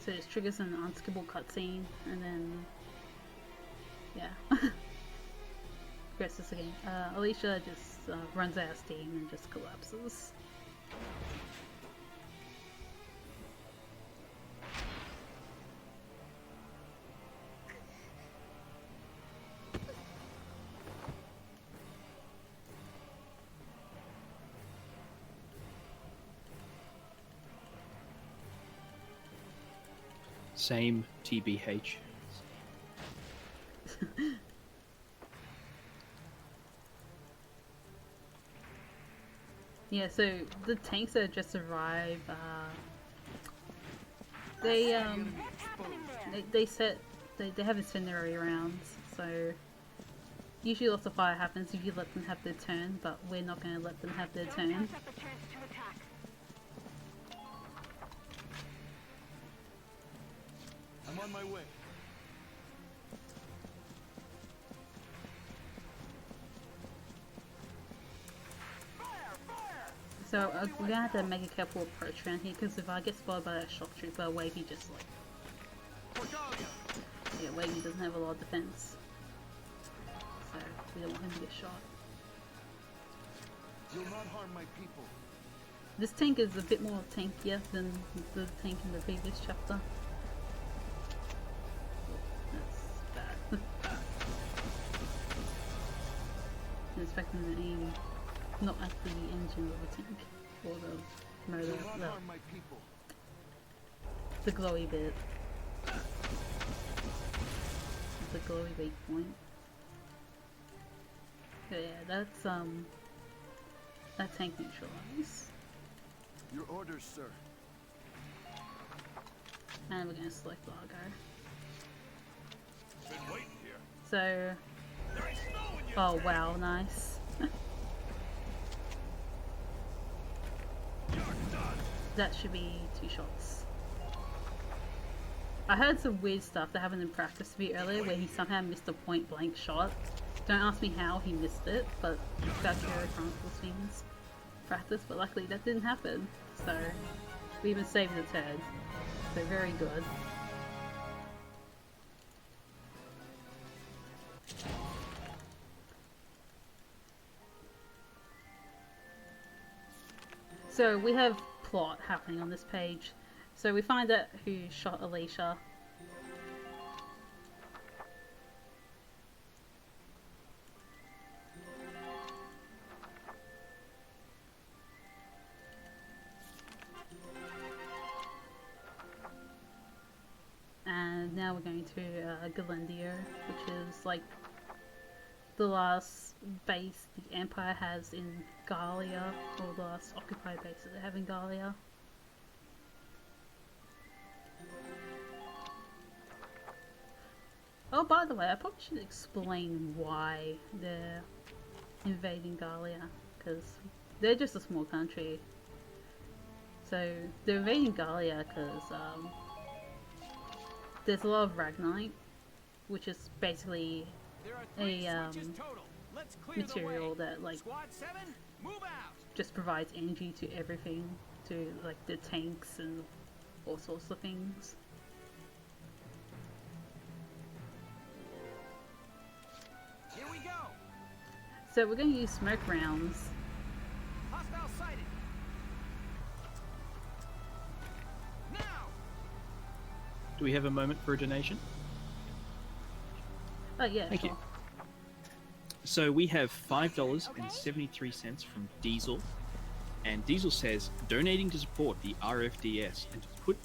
Speaker 2: So this triggers an unskippable cutscene, and then yeah, progresses again. Alicia just runs out of steam and just collapses.
Speaker 1: Same TBH.
Speaker 2: Yeah, so the tanks that just arrived, they have incendiary rounds, so usually lots of fire happens if you let them have their turn, but we're not going to let them have their turn.
Speaker 3: Pass up the chance to attack.
Speaker 4: I'm on my way.
Speaker 2: So we're gonna have to make a careful approach around here because if I get spotted by that shock trooper, Wavy just like... Yeah, Wavy doesn't have a lot of defense. So we don't want him to get shot.
Speaker 4: You'll not harm my people.
Speaker 2: This tank is a bit more tankier than the tank in the previous chapter. That's bad. I'm expecting to aim not at the engine of the tank or the motor,
Speaker 4: You'll not harm my people.
Speaker 2: the glowy bit. The glowy weak point. So yeah, that's that tank neutralized.
Speaker 4: Your orders, sir.
Speaker 2: And we're gonna select Largo.
Speaker 4: Been waiting here.
Speaker 2: So
Speaker 4: There ain't snow in your
Speaker 2: oh wow, nice.
Speaker 4: You're done.
Speaker 2: That should be 2 shots. I heard some weird stuff that happened in practice to me earlier where he somehow missed a point blank shot. Don't ask me how he missed it, but Valkyria Chronicles things practice, but luckily that didn't happen. So we even saved the turd. So very good. So we have plot happening on this page. So we find out who shot Alicia. And now we're going to Galendio, which is like the last base the Empire has in Galia, or the last occupied base that they have in Galia. Oh, by the way, I probably should explain why they're invading Galia, because they're just a small country. So they're invading Galia because there's a lot of Ragnite, which is basically
Speaker 4: There are
Speaker 2: a
Speaker 4: 3 switches total. Let's clear the
Speaker 2: material
Speaker 4: way.
Speaker 2: that like
Speaker 4: Squad 7, move out.
Speaker 2: just provides energy to everything, to like the tanks and all sorts of things.
Speaker 4: Here we go.
Speaker 2: So we're going to use smoke rounds.
Speaker 4: Hostile sighted. Now.
Speaker 1: Do we have a moment for a donation?
Speaker 2: Oh yeah,
Speaker 1: Thank
Speaker 2: sure.
Speaker 1: you. So we have $5.73 from Diesel, and Diesel says donating to support the RFDS and to put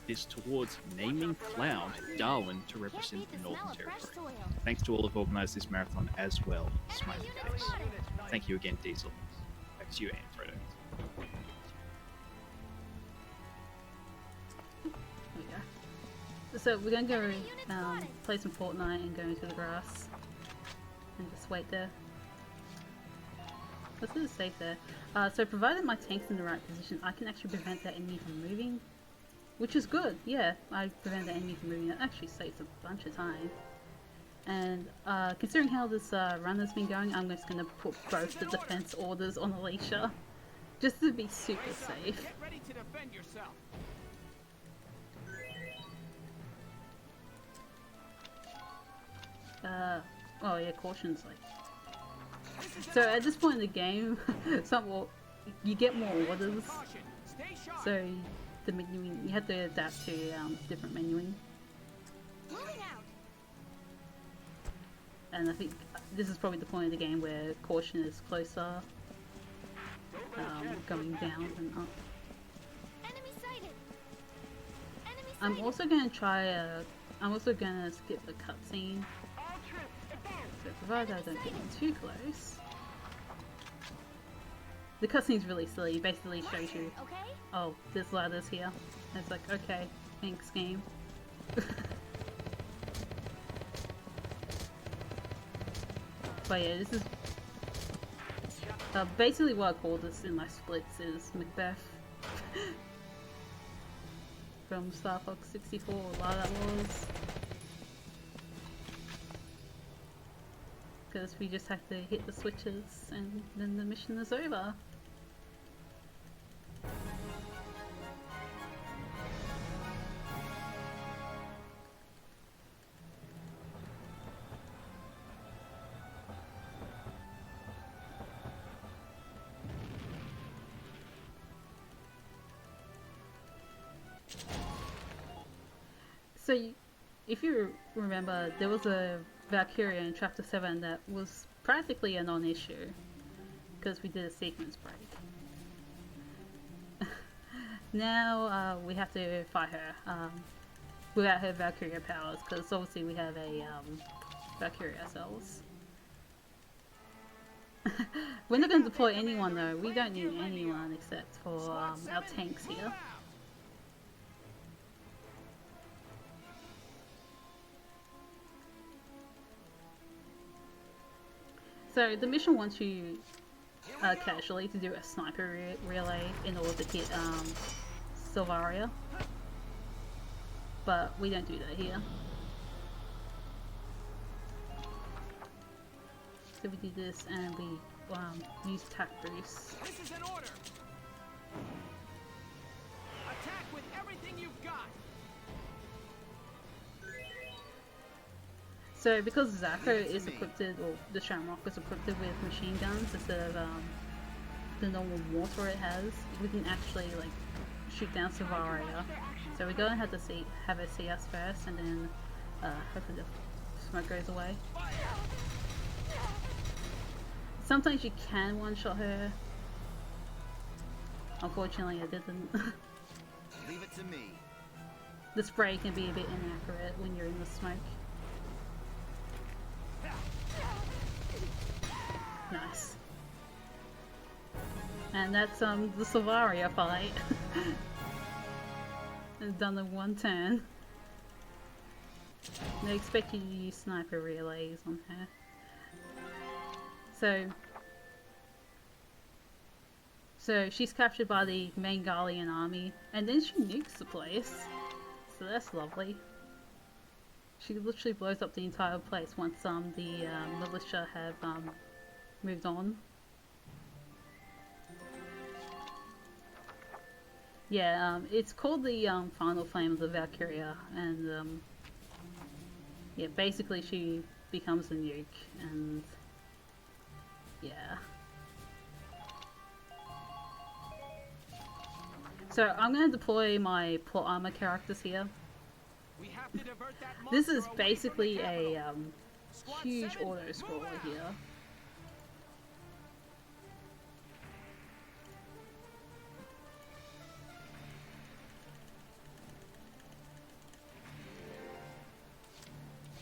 Speaker 1: this towards naming Cloud Darwin to represent the Northern Territory. Thanks to all who've organised this marathon as well. Smiley face. Thank you again, Diesel. Back to you, AeonFrodo.
Speaker 2: There we go. So we're going to go play some Fortnite and go into the grass and just wait there. Let's do the safe there. So provided my tank's in the right position, I can actually prevent that enemy from moving. Which is good, yeah. I prevent the enemy from moving. That actually saves a bunch of time. And considering how this run has been going, I'm just going to put both the defense orders on Alicia. Just to be super safe.
Speaker 4: Get ready to defend yourself.
Speaker 2: Oh yeah, caution's like... So at this point in the game, you get more orders.
Speaker 4: Caution. Stay sharp.
Speaker 2: So the menuing, you have to adapt to different menuing.
Speaker 3: Moving out.
Speaker 2: And I think this is probably the point of the game where caution is closer, going down and up.
Speaker 3: Enemy sighted. Enemy
Speaker 2: I'm
Speaker 3: sighted.
Speaker 2: also going to try I'm also going to skip the cutscene,
Speaker 3: All troops advance.
Speaker 2: so provided I don't get too close. The cutscene's really silly, it basically shows you,
Speaker 3: Okay.
Speaker 2: oh, there's ladders here. And it's like, okay, thanks game. But yeah, this is basically what I call this in my splits is Macbeth. From Star Fox 64, a lot that was. Because we just have to hit the switches and then the mission is over. So, if you remember, there was a Valkyria in Chapter 7 that was practically a non-issue because we did a sequence break. Now we have to fight her without her Valkyria powers because obviously we have a Valkyria ourselves. We're not going to deploy anyone though, we don't need anyone except for our tanks here. So the mission wants you casually to do a sniper relay in order to hit Sylvaria, but we don't do that here. So we do this and we use attack boost.
Speaker 4: This is an order. Attack with everything you've got.
Speaker 2: So because Zako is equipped, or the Shamrock is equipped with machine guns instead of the normal mortar it has, we can actually like shoot down Sylvaria. So we're going to have to have her see us first, and then hopefully the smoke goes away. Sometimes you can one-shot her. Unfortunately, I didn't.
Speaker 5: Leave it to me.
Speaker 2: The spray can be a bit inaccurate when you're in the smoke. Nice. And that's the Sylvaria fight. It's done in one turn. They expect you to use sniper relays on her. So she's captured by the Mangalian army, and then she nukes the place. So that's lovely. She literally blows up the entire place once the militia have moved on. Yeah, it's called the Final Flame of the Valkyria, and yeah, basically she becomes a nuke, and yeah. So I'm going to deploy my plot armor characters here.
Speaker 4: We have to divert that
Speaker 2: This
Speaker 4: monster
Speaker 2: is
Speaker 4: away from
Speaker 2: basically
Speaker 4: the
Speaker 2: a
Speaker 4: capital. Squad
Speaker 2: huge
Speaker 4: 7,
Speaker 2: auto
Speaker 4: move
Speaker 2: scroller
Speaker 4: out.
Speaker 2: here.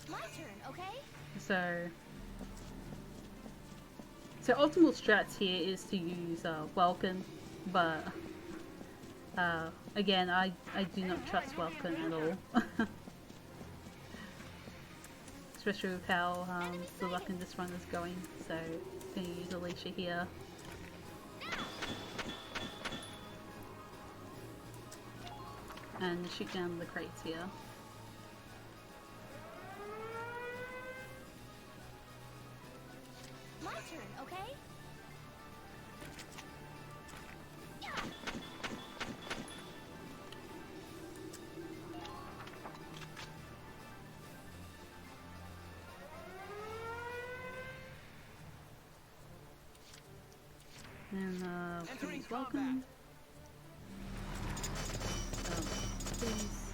Speaker 3: My turn, okay?
Speaker 2: So optimal strats here is to use Welkin, but again, I do not trust Welkin at all. Especially with how the luck in this run is going, so I'm going to use Alicia here. And shoot down the crates here.
Speaker 3: My turn, okay?
Speaker 2: And
Speaker 4: Entering
Speaker 2: please welcome. Please.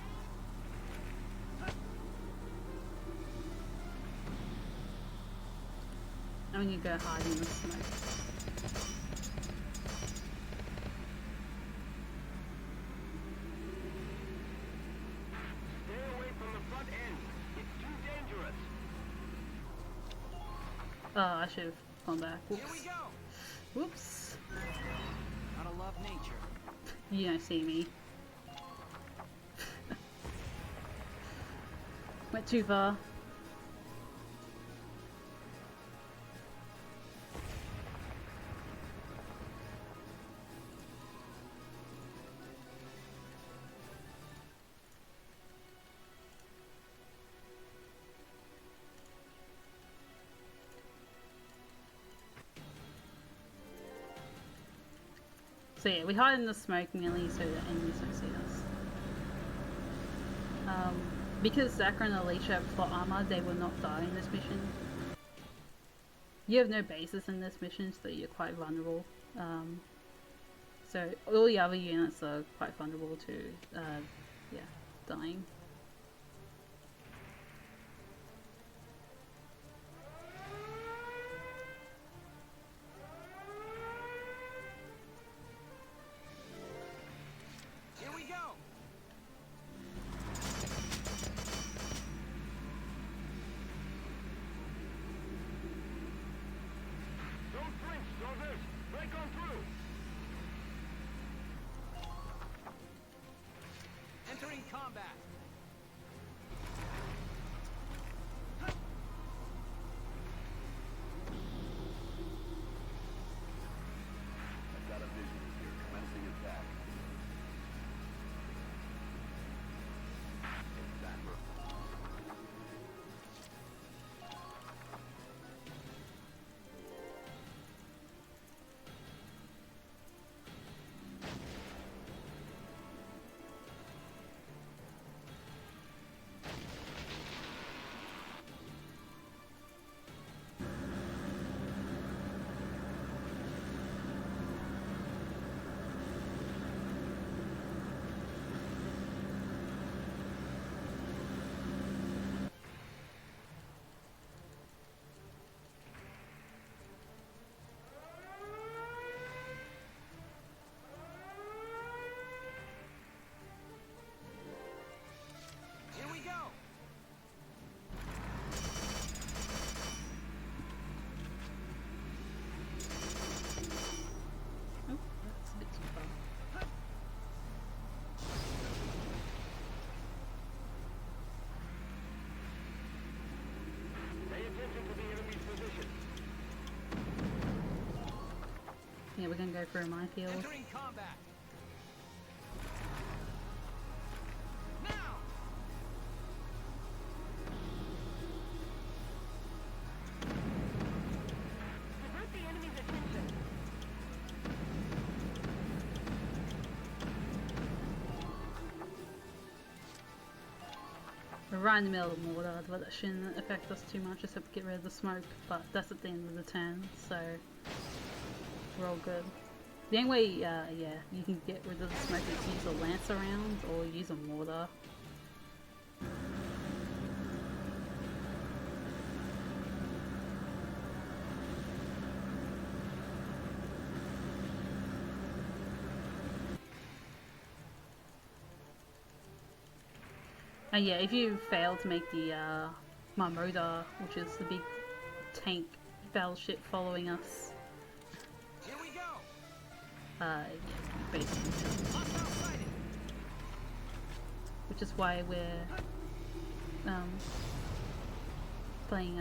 Speaker 2: I'm gonna go hide in the smoke.
Speaker 5: Stay away from the front end. It's too dangerous.
Speaker 2: Oh, I should have gone back.
Speaker 4: Here we
Speaker 2: Whoops.
Speaker 4: go.
Speaker 2: Whoops.
Speaker 4: Gotta love nature.
Speaker 2: You don't see me. Went too far. So yeah, we hide in the smoke merely so that enemies don't see us. Because Zakra and Alicia have plot armor, they will not die in this mission. You have no bases in this mission, so you're quite vulnerable. So all the other units are quite vulnerable to, yeah, dying.
Speaker 4: Here we go.
Speaker 5: Don't flinch, soldiers! Break on through!
Speaker 4: Entering combat.
Speaker 5: I've got a vision here. Commencing attack. Exactly.
Speaker 4: Here we go.
Speaker 2: Oh, that's a bit too far.
Speaker 5: Pay attention to the enemy's position.
Speaker 2: Yeah, we're gonna go for a minefield.
Speaker 4: Entering combat. Now.
Speaker 3: Divert the enemy's attention.
Speaker 2: We're right in the middle of the water, but that shouldn't affect us too much except get rid of the smoke, but that's at the end of the turn, so we're all good. The only way, yeah, you can get rid of the smoke is use a lance around or use a mortar. And yeah, if you fail to make the Marmoda, which is the big tank battleship following us,
Speaker 4: Here we go.
Speaker 2: yeah, basically,
Speaker 4: Hostile sighted.
Speaker 2: which is why we're playing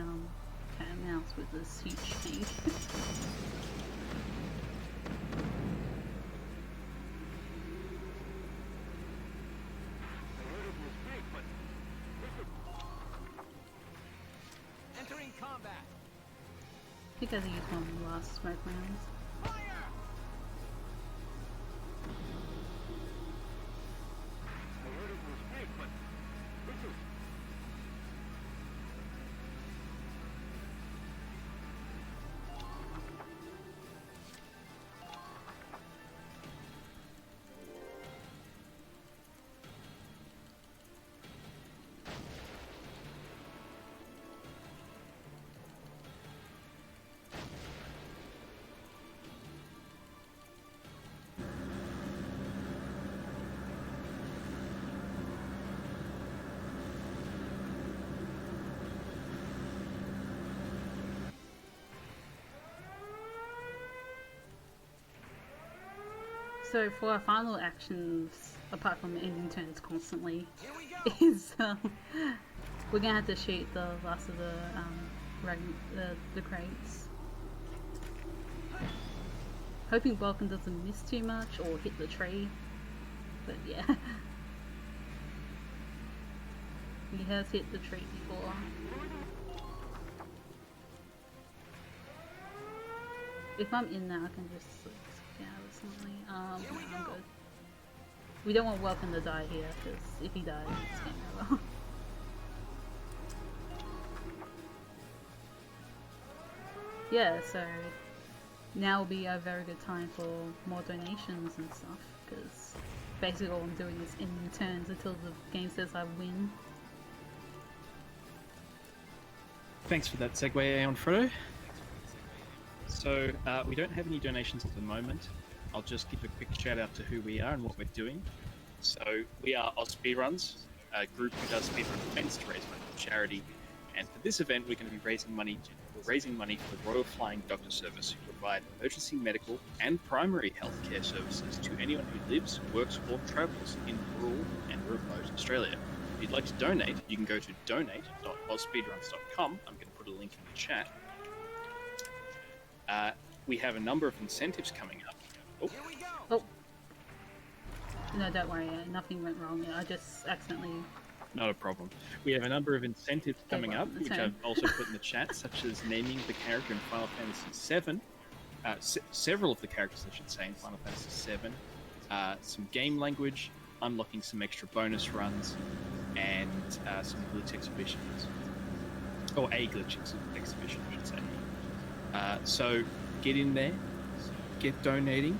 Speaker 2: cat and mouse with this huge tank.
Speaker 5: I heard of your speak, but listen.
Speaker 4: Entering combat.
Speaker 2: I think I used one of the last smoke rounds.
Speaker 4: Fire.
Speaker 5: I heard of your speak, but listen.
Speaker 2: So for our final actions, apart from ending turns constantly,
Speaker 4: Here we go.
Speaker 2: is we're gonna have to shoot the last of the crates. Hoping Vulcan doesn't miss too much or hit the tree, but yeah. He has hit the tree before. If I'm in there, I can just like, get out of excellently. I'm good. We don't want Welcome to die here, because if he dies, it's game over. Yeah, so now will be a very good time for more donations and stuff, because basically all I'm doing is in turns until the game says I win.
Speaker 1: Thanks for that segue, AeonFrodo. So, we don't have any donations at the moment. I'll just give a quick shout out to who we are and what we're doing. So, we are Speedruns, a group who does speedrun events to raise money for charity. And for this event, we're going to be raising money for the Royal Flying Doctor Service, who provide emergency medical and primary healthcare services to anyone who lives, works, or travels in rural and remote Australia. If you'd like to donate, you can go to donate.ozspeedruns.com. I'm going to put a link in the chat. We have a number of incentives coming up. Oh.
Speaker 4: Here we go.
Speaker 2: Oh. No, don't worry, nothing went wrong. I just accidentally...
Speaker 1: Not a problem. We have a number of incentives coming up, which
Speaker 2: okay.
Speaker 1: I've also put in the chat, such as naming the character in Final Fantasy VII, several of the characters, I should say, in Final Fantasy VII, some game language, unlocking some extra bonus runs, and some glitch exhibitions. Or a glitch exhibition, I should say. So get in there, get donating,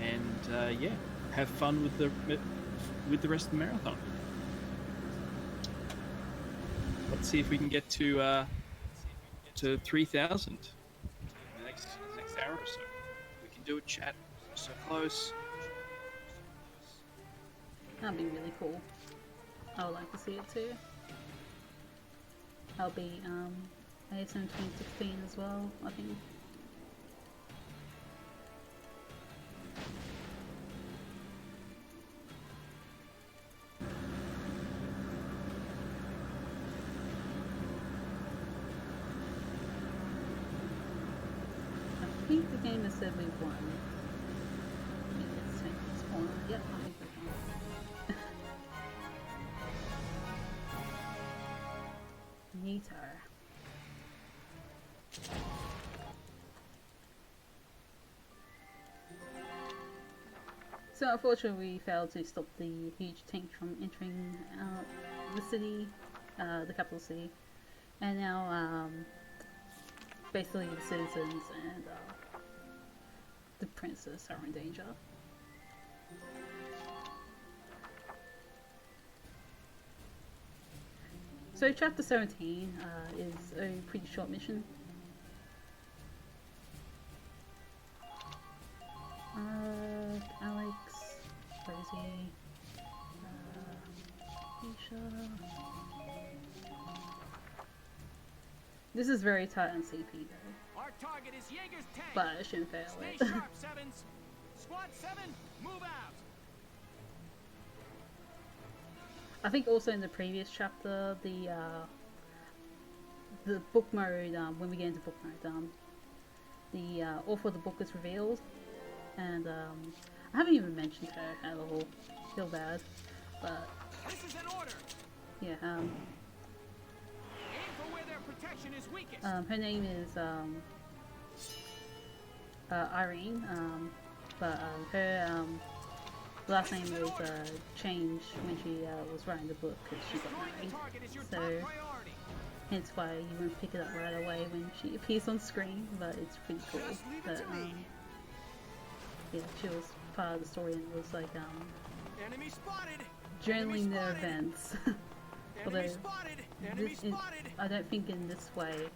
Speaker 1: and yeah, have fun with the rest of the marathon. Let's see if we can get to 3,000 in the next hour or so. We can do a chat. We're so close.
Speaker 2: That'd be really cool. I would like to see it too. I'll be ASM 2016 as well, I think. I think the game has said we won. It's spawn. Yep, I think we won. Neater. So unfortunately we failed to stop the huge tank from entering the city, the capital city, and now basically the citizens and the princess are in danger. So chapter 17 is a pretty short mission. Alex, Rosie, Isha. This is very tight on CP though.
Speaker 4: Our target is Jaeger's tank.
Speaker 2: But I shouldn't fail
Speaker 4: Stay
Speaker 2: it.
Speaker 4: sharp, Sevens. Squad 7, move out.
Speaker 2: I think also in the previous chapter, the book mode, when we get into book mode, the author of the book is revealed, and I haven't even mentioned her at all. Feel bad, but
Speaker 4: This is an order.
Speaker 2: yeah,
Speaker 4: Aim for where their protection is weakest.
Speaker 2: her name is Irene, but her last name was changed when she was writing the book because she got
Speaker 4: Destroying
Speaker 2: married.
Speaker 4: the target is your
Speaker 2: So
Speaker 4: top priority.
Speaker 2: hence why you won't pick it up right away when she appears on screen, but it's pretty cool.
Speaker 4: Just leave it
Speaker 2: But
Speaker 4: to me.
Speaker 2: yeah, she was part of the story and was like
Speaker 4: Enemy spotted.
Speaker 2: journaling the
Speaker 4: spotted.
Speaker 2: events.
Speaker 4: Enemy
Speaker 2: Although
Speaker 4: spotted. Enemy
Speaker 2: this is,
Speaker 4: spotted.
Speaker 2: I don't think in this way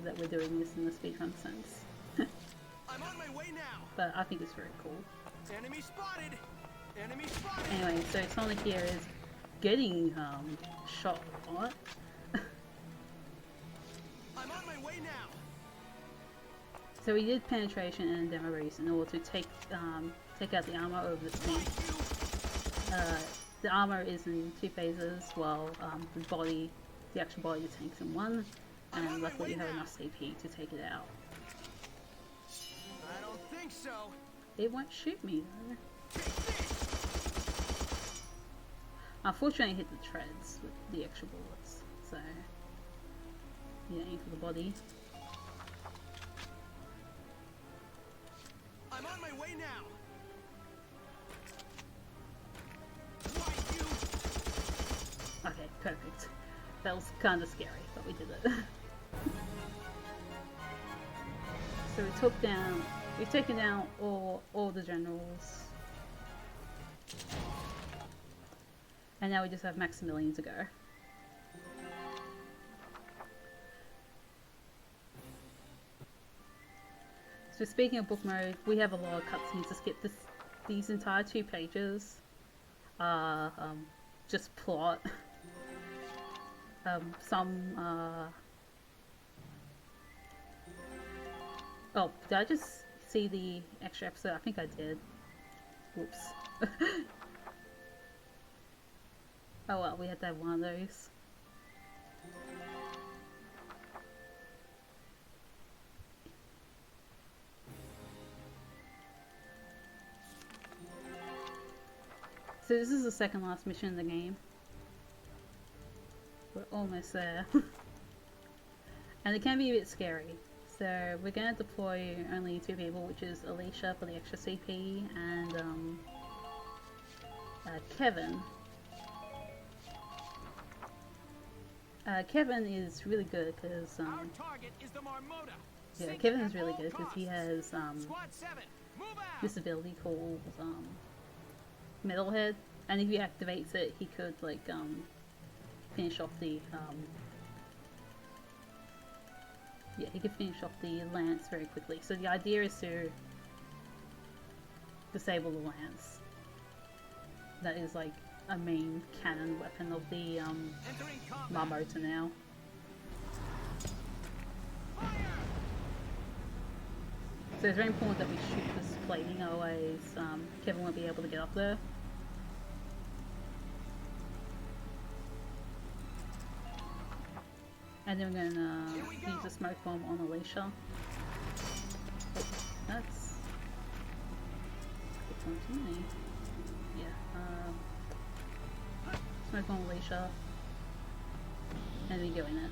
Speaker 2: that we're doing this in the speedrun sense,
Speaker 4: I'm on my way now.
Speaker 2: but I think it's very cool.
Speaker 4: Enemy spotted. Enemy spotted.
Speaker 2: Anyway, so Sonic here is getting shot a lot.
Speaker 4: I'm on my way now.
Speaker 2: So we did penetration and demo race in order to take out the armor over the tank. The armor is in 2 phases, while the actual body of the tank's in 1, and luckily you have enough CP to take it out.
Speaker 4: I don't think so.
Speaker 2: It won't shoot me though. Unfortunately I hit the treads with the extra bullets, so yeah, aim for the body.
Speaker 4: I'm
Speaker 5: away now. Why you?
Speaker 2: Okay, perfect. That was kind of scary, but we did it. So we've taken down all the generals. And now we just have Maximilian to go. So speaking of book mode, we have a lot of cutscenes to skip. These entire 2 pages are just plot. Oh, did I just see the extra episode? I think I did. Whoops. Oh well, we had to have one of those. So this is the second last mission in the game. We're almost there. And it can be a bit scary. So we're going to deploy only 2 people, which is Alicia for the extra CP and Kevin. Kevin is really good because
Speaker 4: Our target is the Marmota.
Speaker 2: yeah,
Speaker 4: Sink
Speaker 2: Kevin
Speaker 4: it
Speaker 2: is
Speaker 4: at
Speaker 2: really
Speaker 4: all
Speaker 2: good because he
Speaker 4: costs.
Speaker 2: has
Speaker 4: Squad 7, move out.
Speaker 2: this ability called Metalhead, and if he activates it, he could like finish off the yeah, he could finish off the lance very quickly. So the idea is to disable the lance. That is like a main cannon weapon of the
Speaker 4: Entering combat.
Speaker 2: Marmota now.
Speaker 4: Fire.
Speaker 2: So it's very important that we shoot this plating, otherwise Kevin won't be able to get up there. And then we're gonna use a smoke bomb on Alicia. Oh, that's good one to me. Yeah, smoke bomb Alicia. And we go in it.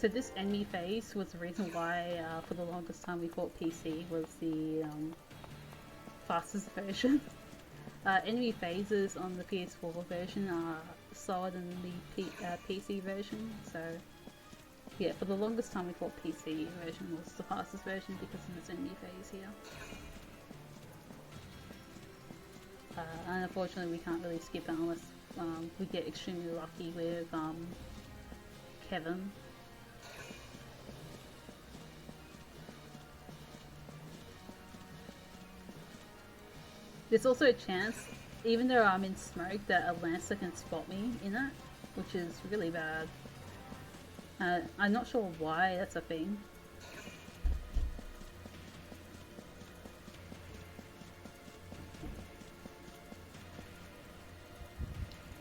Speaker 2: So this enemy phase was the reason why, for the longest time, we thought PC was the fastest version. Enemy phases on the PS4 version are slower than the PC version, so yeah, for the longest time we thought PC version was the fastest version because of this enemy phase here. And unfortunately we can't really skip it unless we get extremely lucky with Kevin. There's also a chance, even though I'm in smoke, that a Lancer can spot me in it, which is really bad. I'm not sure why that's a thing.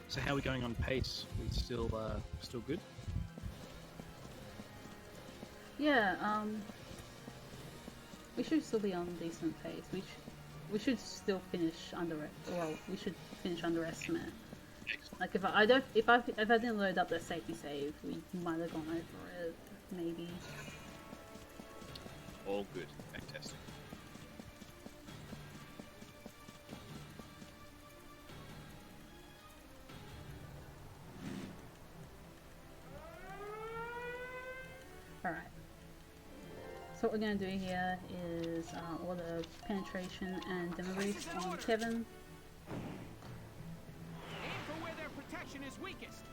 Speaker 1: So how are we going on pace? We still good?
Speaker 2: Yeah, we should still be on decent pace. We should still finish we should finish under estimate. Like if I didn't load up the safety save, we might have gone over it, maybe.
Speaker 1: All good. Fantastic.
Speaker 2: Alright. So what we're going to do here is order penetration and demo boost on Kevin.
Speaker 4: Aim for where their protection is weakest.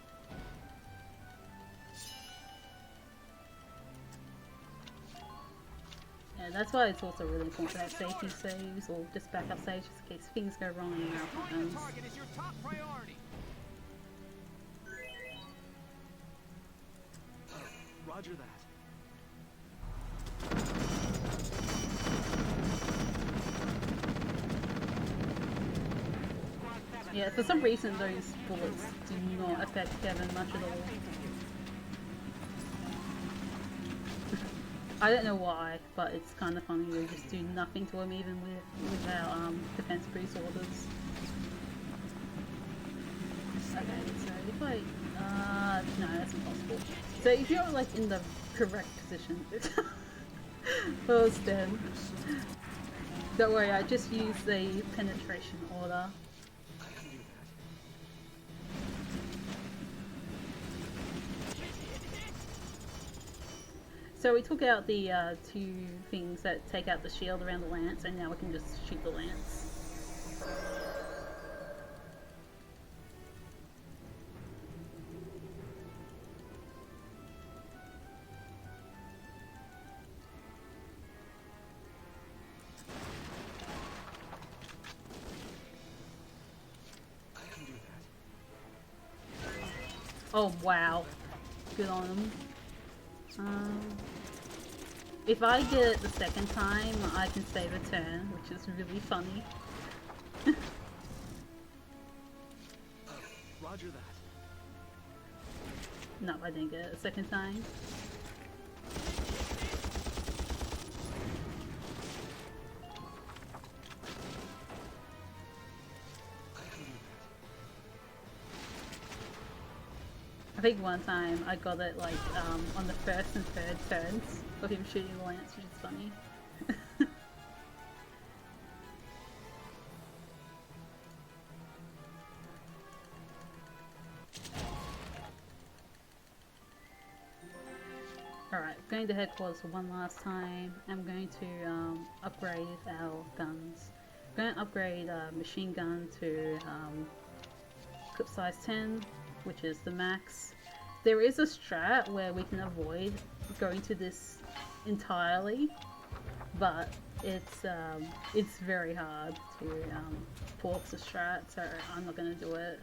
Speaker 2: Yeah, that's why it's also really important to have safety saves or just backup saves just in case things go wrong in marathon
Speaker 4: Destroying
Speaker 2: runs.
Speaker 4: the target is your top priority.
Speaker 5: Roger that.
Speaker 2: Yeah, for some reason those bullets do not affect Kevin much at all. I don't know why, but it's kind of funny. They just do nothing to him even with our defense boost orders. Okay, so if I... no, that's impossible. So if you're like in the correct position... I was dead. Don't worry, I just used the penetration order. So we took out the two things that take out the shield around the lance, and now we can just shoot the lance. Oh wow, good on him. If I get it the second time, I can save a turn, which is really funny.
Speaker 4: Roger that.
Speaker 2: No, I didn't get it the second time. I think one time I got it like on the first and third turns of him shooting the lance, which is funny. Alright, going to headquarters for one last time. I'm going to upgrade our guns. I'm going to upgrade machine gun to clip size 10, which is the max. There is a strat where we can avoid going to this entirely, but it's very hard to pull off the strat, so I'm not going to do it.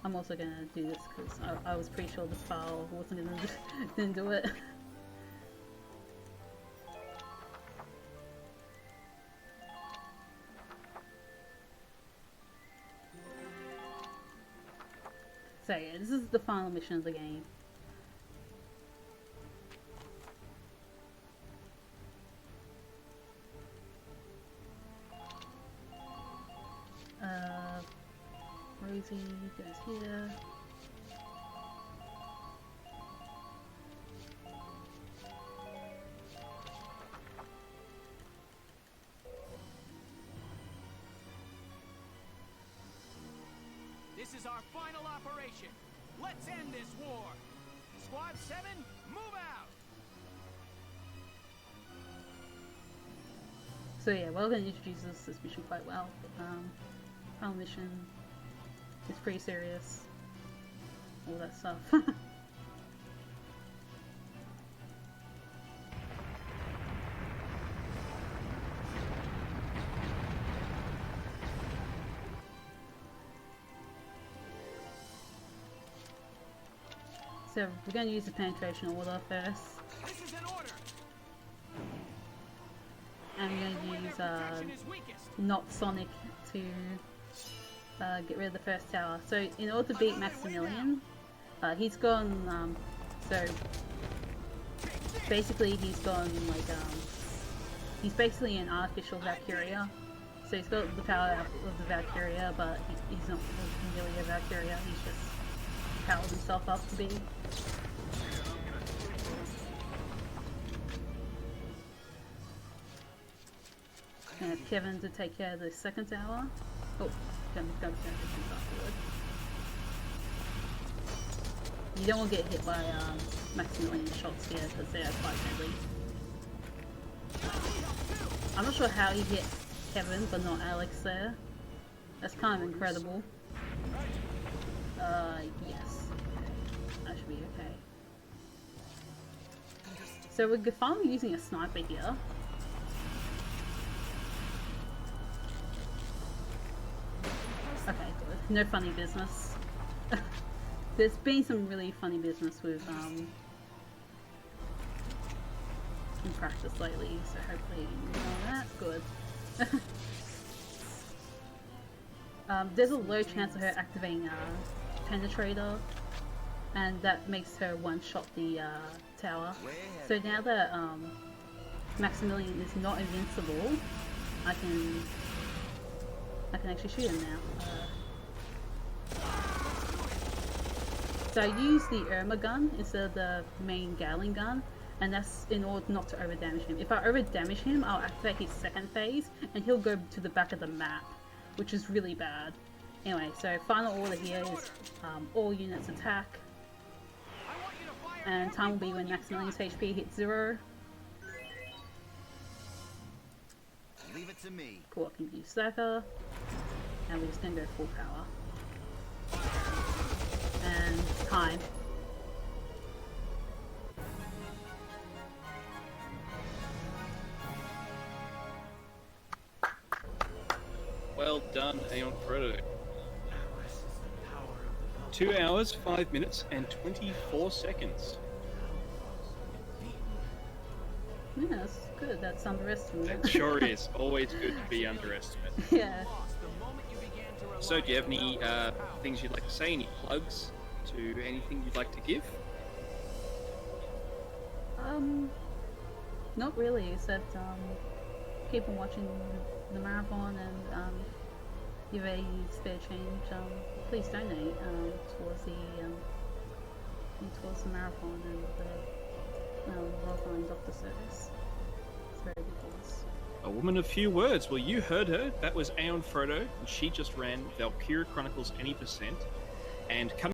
Speaker 2: I'm also going to do this because I was pretty sure this file wasn't going to didn't do it. So yeah, this is the final mission of the game. Rosie goes here.
Speaker 4: This is our final operation. Let's end this war. Squad 7, move out.
Speaker 2: So yeah, well, going to introduce this mission quite well. Final mission is pretty serious. All that stuff. So we're going to use the penetration order first.
Speaker 4: This is an order.
Speaker 2: And we're going to use not Sonic to get rid of the first tower. So in order to beat Maximilian, he's gone, so basically he's gone like, he's basically an artificial Valkyria. So he's got the power of the Valkyria, but he's not really a Valkyria, he's just powered himself up to be. And have Kevin to take care of the second tower. Oh, Kevin's going to finish afterwards. You don't want to get hit by Maximilian shots here because they are quite deadly. I'm not sure how he hit Kevin but not Alex there. That's kind of incredible. Yes. Okay. That should be okay. So we're finally using a sniper here. Okay, good. No funny business. There's been some really funny business with in practice lately, so hopefully you know that's good. There's a low chance of her activating Penetrator, and that makes her one-shot the tower. So now that Maximilian is not invincible, I can actually shoot him now. So I use the Irma gun instead of the main Gatling gun, and that's in order not to over damage him. If I over damage him, I'll activate his second phase, and he'll go to the back of the map, which is really bad. Anyway, so final order here is all units attack, and time will be when Maximilian's HP hits 0.
Speaker 5: Leave it to me.
Speaker 2: Cool, I can use Slacker, and we're just gonna go full power. And time.
Speaker 1: Well done, AeonFrodo. 2 hours, 5 minutes, and 24 seconds.
Speaker 2: Yeah, that's good. That's underestimated.
Speaker 1: That sure is. Always good to be underestimated.
Speaker 2: Yeah.
Speaker 1: So, do you have any things you'd like to say? Any plugs to anything you'd like to give?
Speaker 2: Not really, except keep on watching the marathon, and if a spare change, please donate towards the marathon and the Roseline Doctor Service. It's very good cause.
Speaker 1: A woman of few words. Well, you heard her. That was AeonFrodo, and she just ran Valkyria Chronicles Any Percent. And coming